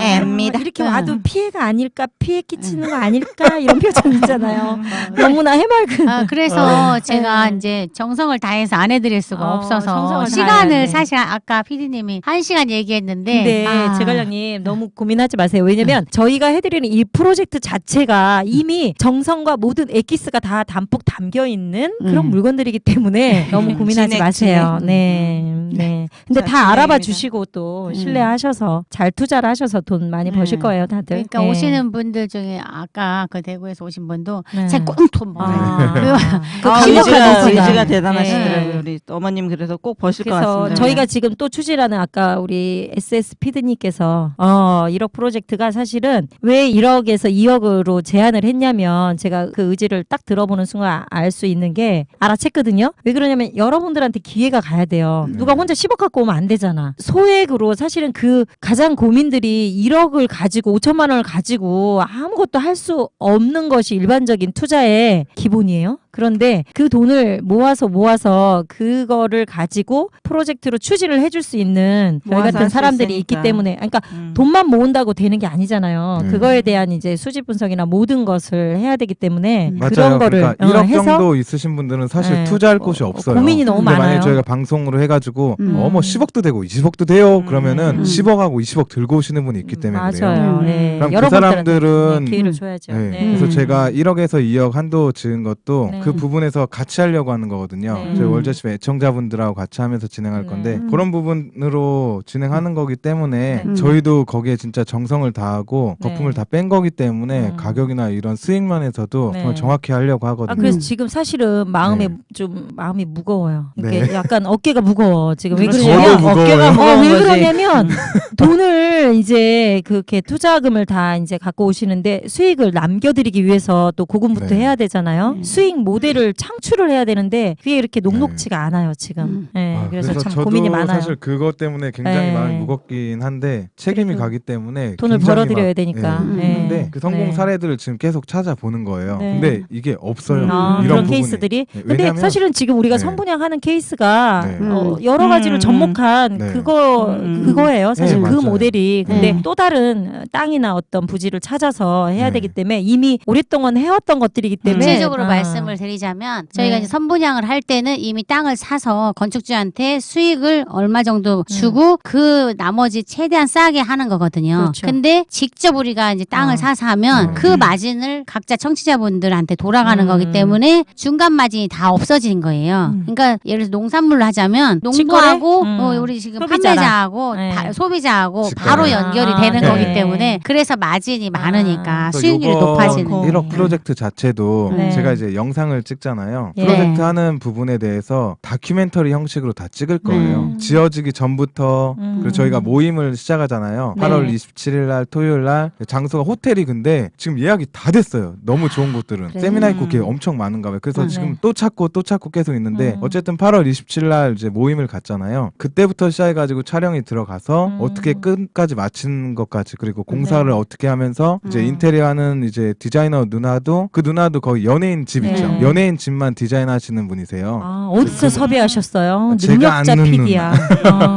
앱니다. 이렇게 와도 피해가 아닐까, 피해 끼치는 거 아닐까 이런 표정 있잖아요. 너무나 해맑은. 그래서 제가 이제 정성을 다해서 안 해드릴 수가 없어서 정성을 다해야 시간을 돼. 사실 아까 PD님이 1시간 얘기했는데 근데 제갈량님 너무 고민하지 마세요. 왜냐면 저희가 해드리는 이 프로젝트 자체가 이미 정성과 모든 엑기스가 다 담뿍 담겨 있는 그런 물건들이기 때문에 너무 고민하지 진액, 마세요. 진액. 네. 근데 자, 다 알아봐 진액입니다. 주시고 또 신뢰하셔서 잘 투자를 하셔서 돈 많이 버실 거예요, 다들. 그러니까 네. 오시는 분들 중에 아까 그 대구에서 오신 분도 네. 제 꽁돈 벌어요. 그 의지가 의지가 대단하시더라고요. 네. 우리 어머님 그래서 꼭 버실 것 그래서 같습니다. 저희가 지금 또 추진하는 아까 우리 SS 피드님께서 1억 프로젝트가 사실은 왜 1억에서 2억으로 제안을 했냐면 제가 그 의지를 딱 들어보는 순간 알 수 있는 게 알아챘거든요. 왜 그러냐면 여러분들한테 기회가 가야 돼요. 누가 혼자 10억 갖고 오면 안 되잖아. 소액으로 사실은 그 가장 고민들이 1억을 가지고 5천만 원을 가지고 아무것도 할 수 없는 것이 일반적인 투자의 기본이에요. 그런데 그 돈을 모아서 그거를 가지고 프로젝트로 추진을 해줄 수 있는 저희 모아서 같은 할수 사람들이 있으니까. 있기 때문에 그러니까 돈만 모은다고 되는 게 아니잖아요. 네. 그거에 대한 이제 수집 분석이나 모든 것을 해야 되기 때문에 맞아요. 그런 거를 그러니까 1억 해서 정도 있으신 분들은 사실 네. 투자할 곳이 없어요. 고민이 너무 근데 많아요. 만약에 저희가 방송으로 해가지고 음. 뭐 10억도 되고 20억도 돼요. 그러면은 음. 10억하고 20억 들고 오시는 분이 있기 때문에 그래요. 맞아요. 네. 그럼 그 여러분들한테 사람들은 기회를 줘야죠. 네. 네. 그래서 제가 1억에서 2억 한도 지은 것도 네. 그 부분에서 같이 하려고 하는 거거든요. 네. 저희 월저십 애청자분들하고 같이 하면서 진행할 네. 건데 그런 부분으로 진행하는 거기 때문에 네. 저희도 거기에 진짜 정성을 다하고 네. 거품을 다 뺀 거기 때문에 가격이나 이런 수익 면에서도 네. 정말 정확히 하려고 하거든요. 그래서 지금 사실은 마음이 네. 좀 마음이 무거워요. 이게 네. 약간 어깨가 무거워. 지금 왜 저도 그러냐면 무거워요. 어깨가 무거운 왜 거지. 그러냐면 돈을 이제 그렇게 투자금을 다 이제 갖고 오시는데 수익을 남겨드리기 위해서 또 고군부터 네. 해야 되잖아요. 수익 모델을 창출을 해야 되는데 그게 이렇게 녹록지가 않아요 지금. 네, 그래서 참 저도 고민이 많아요. 사실 그것 때문에 굉장히 네. 마음이 무겁긴 한데 책임이 그래도 가기 때문에 돈을 굉장히 벌어들여야 막, 되니까. 예, 네. 근데 그 성공 네. 사례들을 지금 계속 찾아보는 거예요. 네. 근데 이게 없어요. 그런 이런 부분이. 케이스들이. 네, 근데 왜냐면 사실은 지금 우리가 네. 성분양하는 케이스가 네. 여러 가지로 접목한 네. 그거예요. 사실 네, 그 맞아요. 모델이. 근데 네. 또 다른 땅이나 어떤 부지를 찾아서 해야 네. 되기 때문에 이미 오랫동안 해왔던 것들이기 때문에 구체적으로 말씀을 드리자면 저희가 네. 이제 선분양을 할 때는 이미 땅을 사서 건축주한테 수익을 얼마 정도 주고 그 나머지 최대한 싸게 하는 거거든요. 그렇죠. 근데 직접 우리가 이제 땅을 사서 하면 그 마진을 각자 청취자분들한테 돌아가는 거기 때문에 중간 마진이 다 없어지는 거예요. 그러니까 예를 들어서 농산물로 하자면 농부하고 우리 지금 소비자랑. 판매자하고 네. 소비자하고 직관을. 바로 연결이 되는 네. 거기 때문에 그래서 마진이 많으니까 수익률이 요번 높아지는 1억 프로젝트 자체도 네. 제가 이제 영상을 찍잖아요. 예. 프로젝트 네. 하는 부분에 대해서 다큐멘터리 형식으로 다 찍을 거예요. 지어지기 전부터 그리고 저희가 모임을 시작하잖아요. 네. 8월 27일 날 토요일 날 장소가 호텔이 근데 지금 예약이 다 됐어요. 너무 좋은 곳들은. 그래요? 세미나 있고 게 엄청 많은가 봐요. 그래서 지금 네. 또 찾고 계속 있는데 어쨌든 8월 27일 날 이제 모임을 갔잖아요. 그때부터 시작해가지고 촬영이 들어가서 어떻게 끝까지 마치는 것까지 그리고 공사를 네. 어떻게 하면서 이제 인테리어 하는 이제 디자이너 누나도 그 누나도 거의 연예인 집 네. 있죠. 연예인 집만 디자인하시는 분이세요. 아, 어디서 섭외하셨어요? 제가 능력자 아는 PD야.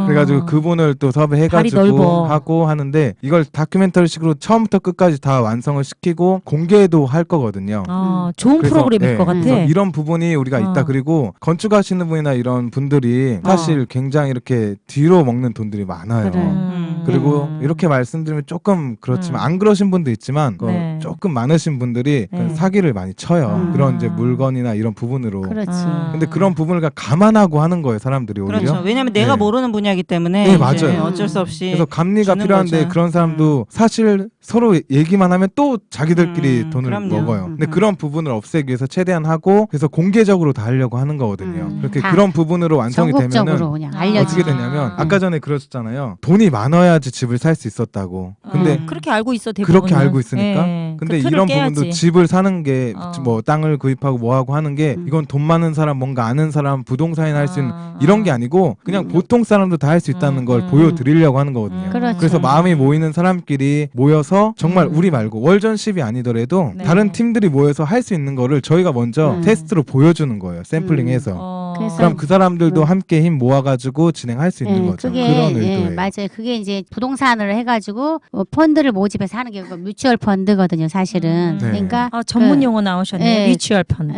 그래가지고 그분을 또 발이 섭외해가지고 넓어. 하고 하는데 이걸 다큐멘터리식으로 처음부터 끝까지 다 완성을 시키고 공개도 할 거거든요. 좋은 그래서, 프로그램일 네, 것 같아. 그래서 이런 부분이 우리가 있다. 어. 그리고 건축하시는 분이나 이런 분들이 사실 굉장히 이렇게 뒤로 먹는 돈들이 많아요. 그래. 그리고 이렇게 말씀드리면 조금 그렇지만 안 그러신 분도 있지만 네. 조금 많으신 분들이 네. 사기를 많이 쳐요. 그런 이제 물건이나 이런 부분으로. 그렇지. 근데 그런 부분을 감안하고 하는 거예요, 사람들이 오히려. 그렇죠. 왜냐면 내가 네. 모르는 분야이기 때문에 네, 이제 맞아요. 어쩔 수 없이 그래서 감리가 주는 필요한데 거죠. 그런 사람도 사실 서로 얘기만 하면 또 자기들끼리 돈을 그럼요. 먹어요. 근데 그런 부분을 없애기 위해서 최대한 하고 그래서 공개적으로 다 하려고 하는 거거든요. 그렇게 다 그런 부분으로 완성이 전국적으로 되면은 그냥 알려지. 어떻게 되냐면 아까 전에 그러셨잖아요. 돈이 많아야지 집을 살 수 있었다고. 근데 그렇게 알고 있어 대부분. 그렇게 알고 있으니까. 근데 이런 부분도 집을 사는 게 뭐 땅을 구입하고 뭐 하고 하는 게 이건 돈 많은 사람 뭔가 아는 사람 부동산이나 할 수 있는 이런 게 아니고 그냥 보통 사람도 다 할 수 있다는 걸 보여드리려고 하는 거거든요. 그렇죠. 그래서 마음이 모이는 사람끼리 모여서 정말 우리 말고 월전십이 아니더라도 네. 다른 팀들이 모여서 할 수 있는 거를 저희가 먼저 테스트로 보여주는 거예요. 샘플링해서. 그래서 그럼 그 사람들도 함께 힘 모아가지고 진행할 수 있는 거죠. 그게 그런 의도예요. 맞아요. 그게 이제 부동산을 해가지고 펀드를 모집해서 하는 게 뮤추얼 펀드거든요, 사실은. 네. 그러니까 전문 용어 나오셨네. 네. 뮤추얼 펀드.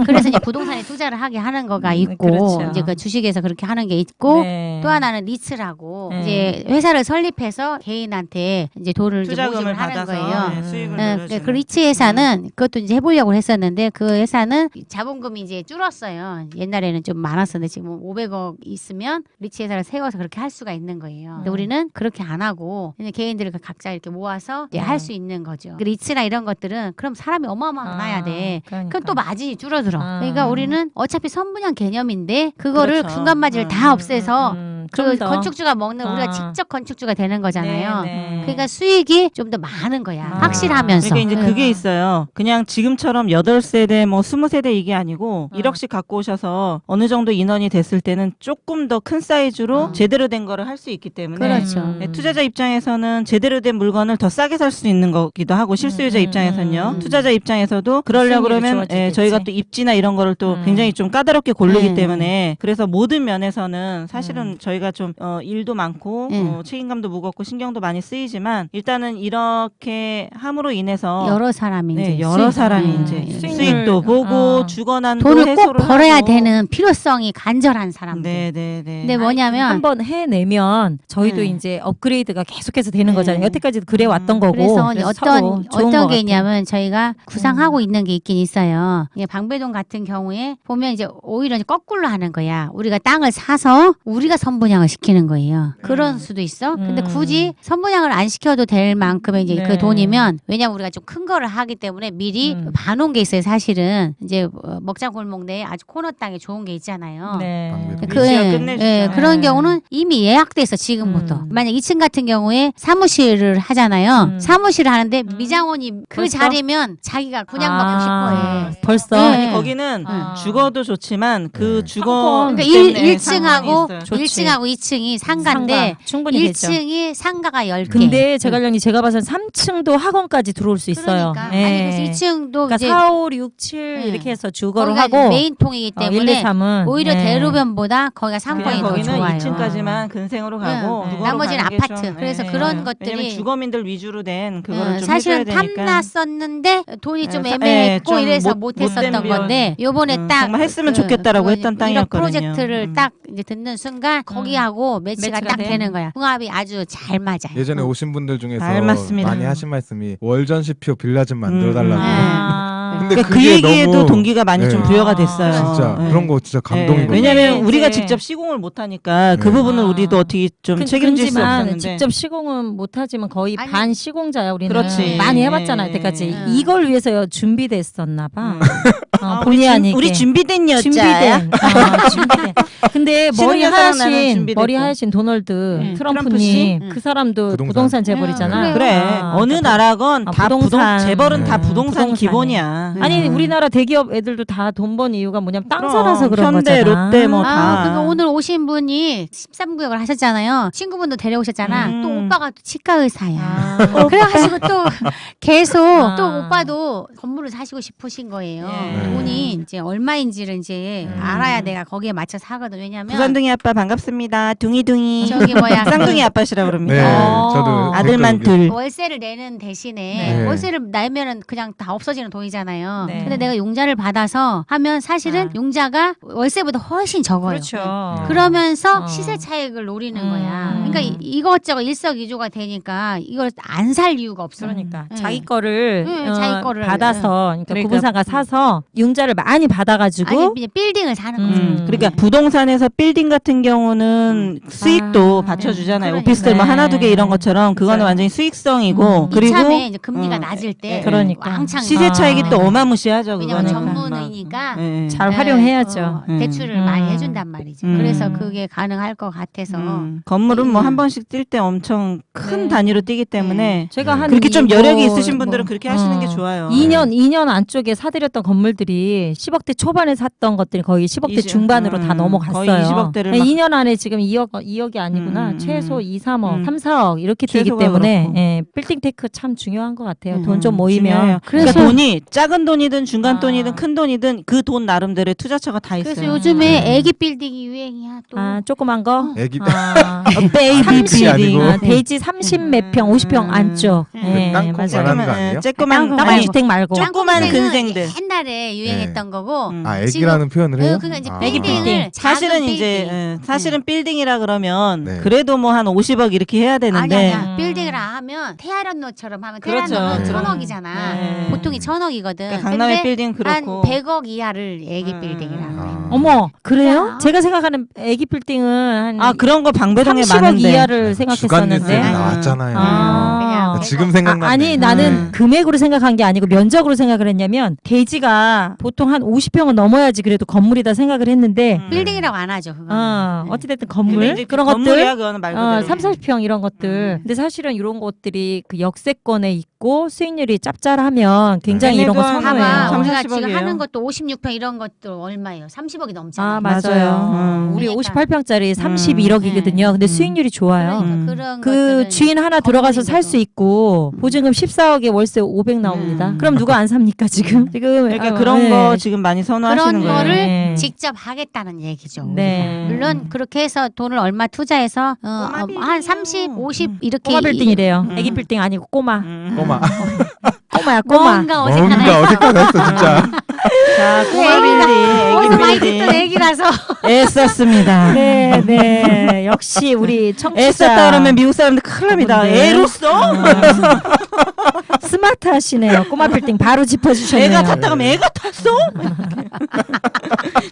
그래서 이제 부동산에 투자를 하게 하는 거가 있고 그렇죠. 이제 그 주식에서 그렇게 하는 게 있고 네. 또 하나는 리츠라고 네. 이제 회사를 설립해서 개인한테 이제 돈을 이제 투자금을 모집을 하는 받아서 거예요. 네, 수익을 네, 늘려주는. 그 리츠 회사는 그것도 이제 해보려고 했었는데 그 회사는 자본금이 이제 줄었어요. 옛날에는 좀 많았었는데 지금 500억 있으면 리츠 회사를 세워서 그렇게 할 수가 있는 거예요. 근데 우리는 그렇게 안 하고 그냥 개인들을 각자 이렇게 모아서 할 수 있는 거죠. 그 리츠나 이런 것들은 그럼 사람이 어마어마해야 돼. 그러니까. 그럼 또 마진이 줄어들어. 아. 그러니까 우리는 어차피 선분양 개념인데 그거를 그렇죠. 중간 마진을 다 없애서 그 좀 더. 건축주가 먹는 우리가 아. 직접 건축주가 되는 거잖아요. 네, 네. 그러니까 수익이 좀 더 많은 거야. 아. 확실하면서. 그러니까 이제 그게 있어요. 그냥 지금처럼 8세대 뭐 20세대 이게 아니고 1억씩 갖고 오셔서 어느 정도 인원이 됐을 때는 조금 더 큰 사이즈로 제대로 된 거를 할 수 있기 때문에 그렇죠. 네, 투자자 입장에서는 제대로 된 물건을 더 싸게 살 수 있는 거기도 하고 실수요자 입장에서는요. 투자자 입장에서도 그러려고 수익률이 그러면 좋아지겠지. 저희가 또 입지나 이런 거를 또 굉장히 좀 까다롭게 고르기 네. 때문에 그래서 모든 면에서는 사실은 저희가 좀 일도 많고 책임감도 무겁고 신경도 많이 쓰이지만 일단은 이렇게 함으로 인해서 여러 사람이 이제 여러 수익- 사람이 네. 이제 수익- 수익도 보고 주거난도 돈을 꼭 해소를 벌어야 하고. 되는 필요성이 간절한 사람들. 네네네. 근데 뭐냐면 한번 해내면 저희도 네. 이제 업그레이드가 계속해서 되는 네. 거잖아요. 여태까지도 그래 왔던 거고. 그래서 그래서 어떤 서로 좋은 어떤 것 게 같아요. 있냐면 저희가 구상하고 있는 게 있긴 있어요. 이게 방배동 같은 경우에 보면 이제 오히려 이제 거꾸로 하는 거야. 우리가 땅을 사서 우리가 선분양을 시키는 거예요. 그런 수도 있어. 근데 굳이 선분양을 안 시켜도 될 만큼의 이제 네. 그 돈이면 왜냐면 우리가 좀 큰 거를 하기 때문에 미리 봐놓은 게 있어요. 사실은 이제 먹자골목 내에 아주 코너 땅에 좋은 게 있잖아요. 네. 방배동. 위치가 끝내주죠. 그런 네. 경우는 이미 예약돼 있어 지금부터. 만약 2층 같은 경우에 사무실을 하잖아요. 사무실을 하는데 미장원이 그 벌써? 자리면 자기가 분양받고 싶어 해. 벌써. 네. 아니 거기는 아. 죽어도 좋지만 그 네. 죽어 그러니까 때문에 1층하고 상관이 있어요. 좋지. 1층하고 1층하고 2층이 상가인데 상가. 충분히 되죠. 1층이 상가가 10개. 근데 제갈량이 제가 봐서는 3층도 학원까지 들어올 수 있어요. 그러니까 예. 아니 그래서 2층도 그러니까 이제 4, 5, 6, 7 네. 이렇게 해서 주거를 거기가 하고 메인통이기 1, 2, 때문에 3은 오히려 대로변보다 거기가 상권이 더 거기는 좋아요. 2층까지만 근생으로 가고 응, 그거로 나머지는 가는 게 아파트. 좀, 그래서 예. 그런 것들이 왜냐면 주거민들 위주로 된 그거를 응, 좀 사실은 해줘야 되니까. 탐났었는데 돈이 좀 예, 사- 애매했고 예, 좀 이래서 못- 못했었던 못된 건데 요번에 딱 정말 했으면 좋겠다라고 했던 땅이었거든요. 이런 프로젝트를 딱 이제 듣는 순간 거기하고 매치가 매치가 딱 돼. 되는 거야. 궁합이 아주 잘 맞아요. 예전에 응. 오신 분들 중에서 잘 맞습니다. 많이 하신 말씀이 월전시표 빌라 좀 만들어달라고. 아. 근데 그러니까 그 그게 얘기에도 너무- 동기가 많이 좀 네. 부여가 됐어요. 진짜 예. 그런 거 진짜 감동이거든요. 왜냐면 네, 우리가 네. 직접 시공을 못 하니까 그 네. 부분을 아. 우리도 어떻게 좀 책임질 수 그렇지만 없었는데. 직접 시공은 못하지만 거의 아니, 반 시공자야 우리는. 그렇지. 많이 해봤잖아요 예. 여태까지. 음. 이걸 위해서 준비됐었나 봐. 아, 본의 아니게. 우리 준비된 여자야. 준비된. 준비된. 근데 머리 신혼여사랑 나는 하얀 준비됐고. 머리 하얀 도널드 트럼프님 트럼프 씨? 그 사람도 부동산. 부동산 재벌이잖아. 음, 그래. 아, 어느 그러니까 나라건 아, 다 부동산. 재벌은 다 네. 부동산 부동산이야. 기본이야. 아니 우리나라 대기업 애들도 다 돈 번 이유가 뭐냐면 땅 그럼, 사라서 그런 현대, 거잖아. 롯데 뭐 다. 아, 그러니까 오늘 오신 분이 13구역을 하셨잖아요. 친구분도 데려오셨잖아. 음. 또 오빠가 또 치과 의사야. 아. 그래가지고 또 계속 아. 또 오빠도 건물을 사시고 싶으신 거예요. 예. 돈이 이제 얼마인지를 이제 알아야 내가 거기에 맞춰서 하거든. 왜냐면 부산둥이 아빠 반갑습니다. 둥이둥이. 저기 뭐야 쌍둥이 아빠시라 그럽니다. 네, 어. 저도 아들만 댓글 둘. 월세를 내는 대신에 네. 월세를 내면은 그냥 다 없어지는 돈이잖아요. 네. 근데 내가 용자를 받아서 하면 사실은 아. 용자가 월세보다 훨씬 적어요. 그렇죠. 그러면서 어. 시세 차익을 노리는 음. 거야. 그러니까 이것저것 일석이조가 되니까 이걸 안 살 이유가 없어. 그러니까 응. 자기 거를 응, 자기 거를. 받아서 그러니까 그러니까 구분사가 사서 융자를 많이 받아가지고 아니 이제 빌딩을 사는 거지. 그러니까 부동산에서 빌딩 같은 경우는 수익도 아, 받쳐주잖아요. 그러니까. 오피스텔 뭐 네. 하나 두 개 이런 것처럼 그거는 맞아요. 완전히 수익성이고 그리고 이참에 이제 금리가 낮을 때 그러니까. 왕창 시세 차익이 또 네. 어마무시하죠. 왜냐면 그거는. 전문이니까 네. 잘 네, 활용해야죠. 대출을 음. 많이 해준단 말이죠. 음. 그래서 그게 가능할 것 같아서 건물은 뭐 음. 한 번씩 뛸 때 엄청 큰 네. 단위로 뛰기 때문에 제가 한 그렇게 좀 이거 여력이 있으신 분들은 뭐, 그렇게 하시는 게 좋아요. 2년 안쪽에 사들였던 건물들이 10억대 초반에 샀던 것들이 거의 10억대 이십- 중반으로 다 넘어갔어요. 거의 20억대를 막- 2년 안에 지금 2억이 아니구나. 최소 2, 3억, 3, 4억 이렇게 뛰기 최소가 때문에 그렇고. 예, 빌딩 테크 참 중요한 것 같아요. 돈 좀 모이면. 중요해요. 그래서- 그러니까 돈이 작은 돈이든 중간 아. 돈이든 큰 돈이든 그 돈 나름대로의 투자처가 다 있어요. 그래서 요즘에 애기 빌딩이 유행이야 또. 아, 조그만 거? 애기 아, 베이비 30, 아니고. 대지 30 몇 평, 50평 안쪽. 예, 땅콩 맞아요. 말하는 거 아니에요? 쬐끄만 땅콩 땅콩 주택 말고. 조그만 땅콩 근생들. 옛날에 유행했던 거고. 아 애기라는 표현을 해요? 그러니까 이제 아. 애기 빌딩을 빌딩. 사실은 작은 이제 빌딩. 사실은 빌딩이라 그러면 네. 그래도 뭐 한 50억 이렇게 해야 되는데 아니야. 빌딩을 하면 테아란노처럼 하면 그렇죠. 테아란노는 네. 1000억이잖아. 네. 보통이 1000억이거든. 그러니까 강남의 빌딩 한 그렇고 100억 이하를 애기 빌딩이라고 해. 아. 어머, 그래요? 야. 제가 생각하는 애기 빌딩은 한 아 그런 거 방배동에 30억 많은데 이하를 주간 뉴스에 생각했었는데. 나왔잖아요. 아. 지금 생각나네. 아니 나는 금액으로 생각한 게 아니고 면적으로 생각을 했냐면 대지가 보통 한 50평은 넘어야지 그래도 건물이다 생각을 했는데 빌딩이라고 안 하죠. 그거는. 어찌됐든 근데 건물 이제 그런 건물이야, 것들 그거는 말 그대로. 3, 40평 이런 것들 근데 사실은 이런 것들이 그 역세권에 있고 수익률이 짭짤하면 굉장히 이런 거 얘네도 봐봐. 선호해요. 3, 우리가 40억 지금 이에요. 하는 것도 56평 이런 것도 얼마예요? 30억이 넘잖아요. 아 맞아요. 우리 그러니까. 58평짜리 31억이거든요. 근데 수익률이 좋아요. 그러니까 그런 그 것들은 주인 하나 들어가서 살 수 건물인데도. 있고 보증금 14억에 월세 500 나옵니다. 그럼 누가 안 삽니까 지금? 지금 그러니까 아유, 그런 네. 거 지금 많이 선호하시는 그런 거예요. 거를 네. 직접 하겠다는 얘기죠. 네. 물론 그렇게 해서 돈을 얼마 투자해서 한 30, 50 이렇게 꼬마 빌딩이래요. 애기 빌딩 아니고 꼬마. 꼬마. 꼬마야 꼬마. 뭔가 뭔가 어색하다. 어색하다 진짜. 자, 꼬마 어디서 많이 빌딩, 듣던 얘기라서. 애썼습니다. 네, 네. 역시 우리 청취자. 애썼다 그러면 미국 사람들 큰일 납니다. 분들. 애로써? 스마트 하시네요. 꼬마 빌딩 바로 짚어주셨네요. 애가 탔다 그러면 애가 탔어?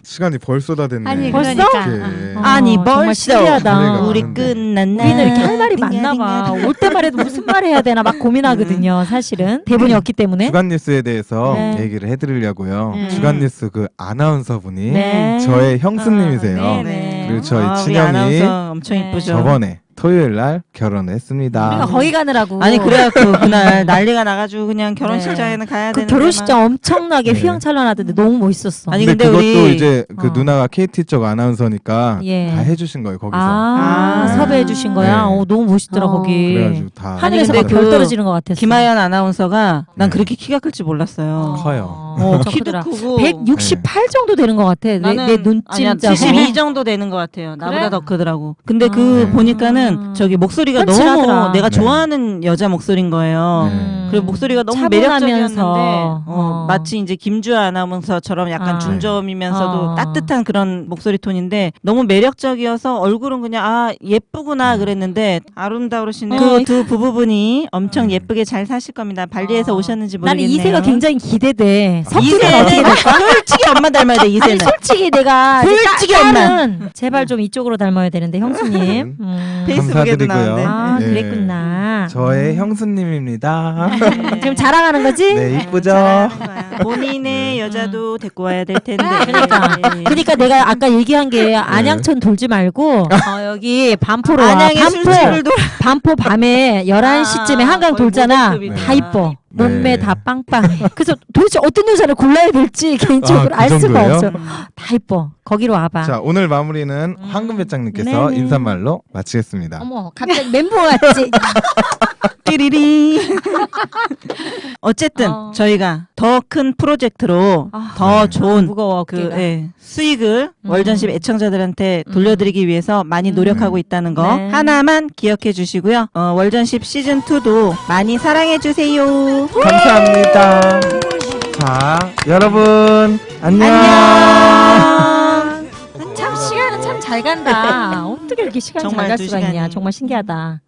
시간이 벌써 다 됐네. 아니 벌써? 그러니까. 이렇게. 아니 정말 벌써 신기하다. 우리 많은데. 끝났나? 우리는 이렇게 할 말이 많나 봐. 올 때만 해도 무슨 말 해야 되나 막 고민하거든요. 사실은 대본이 없기 때문에. 주간 뉴스에 대해서 네. 얘기를 해드리려고요. 주간 뉴스 그 아나운서 분이 네. 저의 형수님이세요. 네, 네. 그리고 저희 우리 친형이 아나운서 엄청 네. 이쁘죠. 저번에 토요일 날 결혼을 했습니다. 우리가 거기 가느라고. 아니 그래갖고 그날 난리가 나가지고 그냥 결혼식장에는 가야 그 되는데 결혼식장 엄청나게 네. 휘황찬란하던데 너무 멋있었어. 아니, 근데 근데 그것도 우리- 이제 그 어. 누나가 KT 쪽 아나운서니까 예. 다 해주신 거예요 거기서. 아, 아. 섭외해 주신 거야. 네. 너무 멋있더라 거기. 그래가지고 다 하늘에서 아니, 막 근데 별 그 떨어지는 것 같았어. 김하연 아나운서가 난 네. 그렇게 키가 클 줄 몰랐어요. 커요. 엄청 키도 크더라. 크고 168 정도 되는 것 같아. 나는 내 눈쯤 아니야, 짜고. 72 정도 되는 것 같아요. 나보다 그래? 더 크더라고. 근데 아. 그 보니까는 저기 목소리가 펀치하더라. 너무 내가 네. 좋아하는 여자 목소리인 거예요. 네. 그리고 목소리가 너무 차분하면서. 매력적이었는데 어. 마치 이제 김주아 아나운서처럼 약간 아. 중저음이면서도 어. 따뜻한 그런 목소리 톤인데 너무 매력적이어서 얼굴은 그냥 아 예쁘구나 그랬는데 아름다우신 어. 그 두 부부분이 엄청 예쁘게 잘 사실 겁니다. 발리에서 오셨는지 나는 모르겠네요. 이세가 굉장히 기대돼. 이세는 석준이는 어떻게 될까? 솔직히 엄마 닮아야 돼 아니 이세는. 솔직히 내가 솔직히 딸은 제발 좀 이쪽으로 닮아야 되는데 형수님. 페이스북에도 나오는데. 아 네. 그랬구나. 저의 형수님입니다. 지금 자랑하는 거지? 네 이쁘죠? 잘하는 거야. 본인의 여자도 데리고 와야 될 텐데. 그러니까. 그러니까 내가 아까 얘기한 게 안양천 돌지 말고 여기 반포로 와. 안양에 술집을 돌아. 반포 밤에 11시쯤에 한강 거의 돌잖아. 모델급이다. 다 이뻐. 네. 몸매 다 빵빵. 그래서 도대체 어떤 여자를 골라야 될지 개인적으로 아, 그 알 수가 정도예요? 없어. 다 이뻐. 거기로 와봐. 자 오늘 마무리는 황금 배짱님께서 네네. 인사말로 마치겠습니다. 어머 갑자기 멘붕 왔지. 띠리리. 어쨌든 저희가 더 큰 프로젝트로 아, 더 좋은 무거워 그 어깨가. 수익을 월전십 애청자들한테 돌려드리기 위해서 많이 노력하고 있다는 거 네. 하나만 기억해 주시고요. 월전십 시즌 2도 많이 사랑해 주세요. 감사합니다. 자 여러분 안녕. 참 시간은 참 잘 간다. 어떻게 이렇게 시간이 잘 정말 갈 두 수가 있냐. 시간이. 정말 신기하다.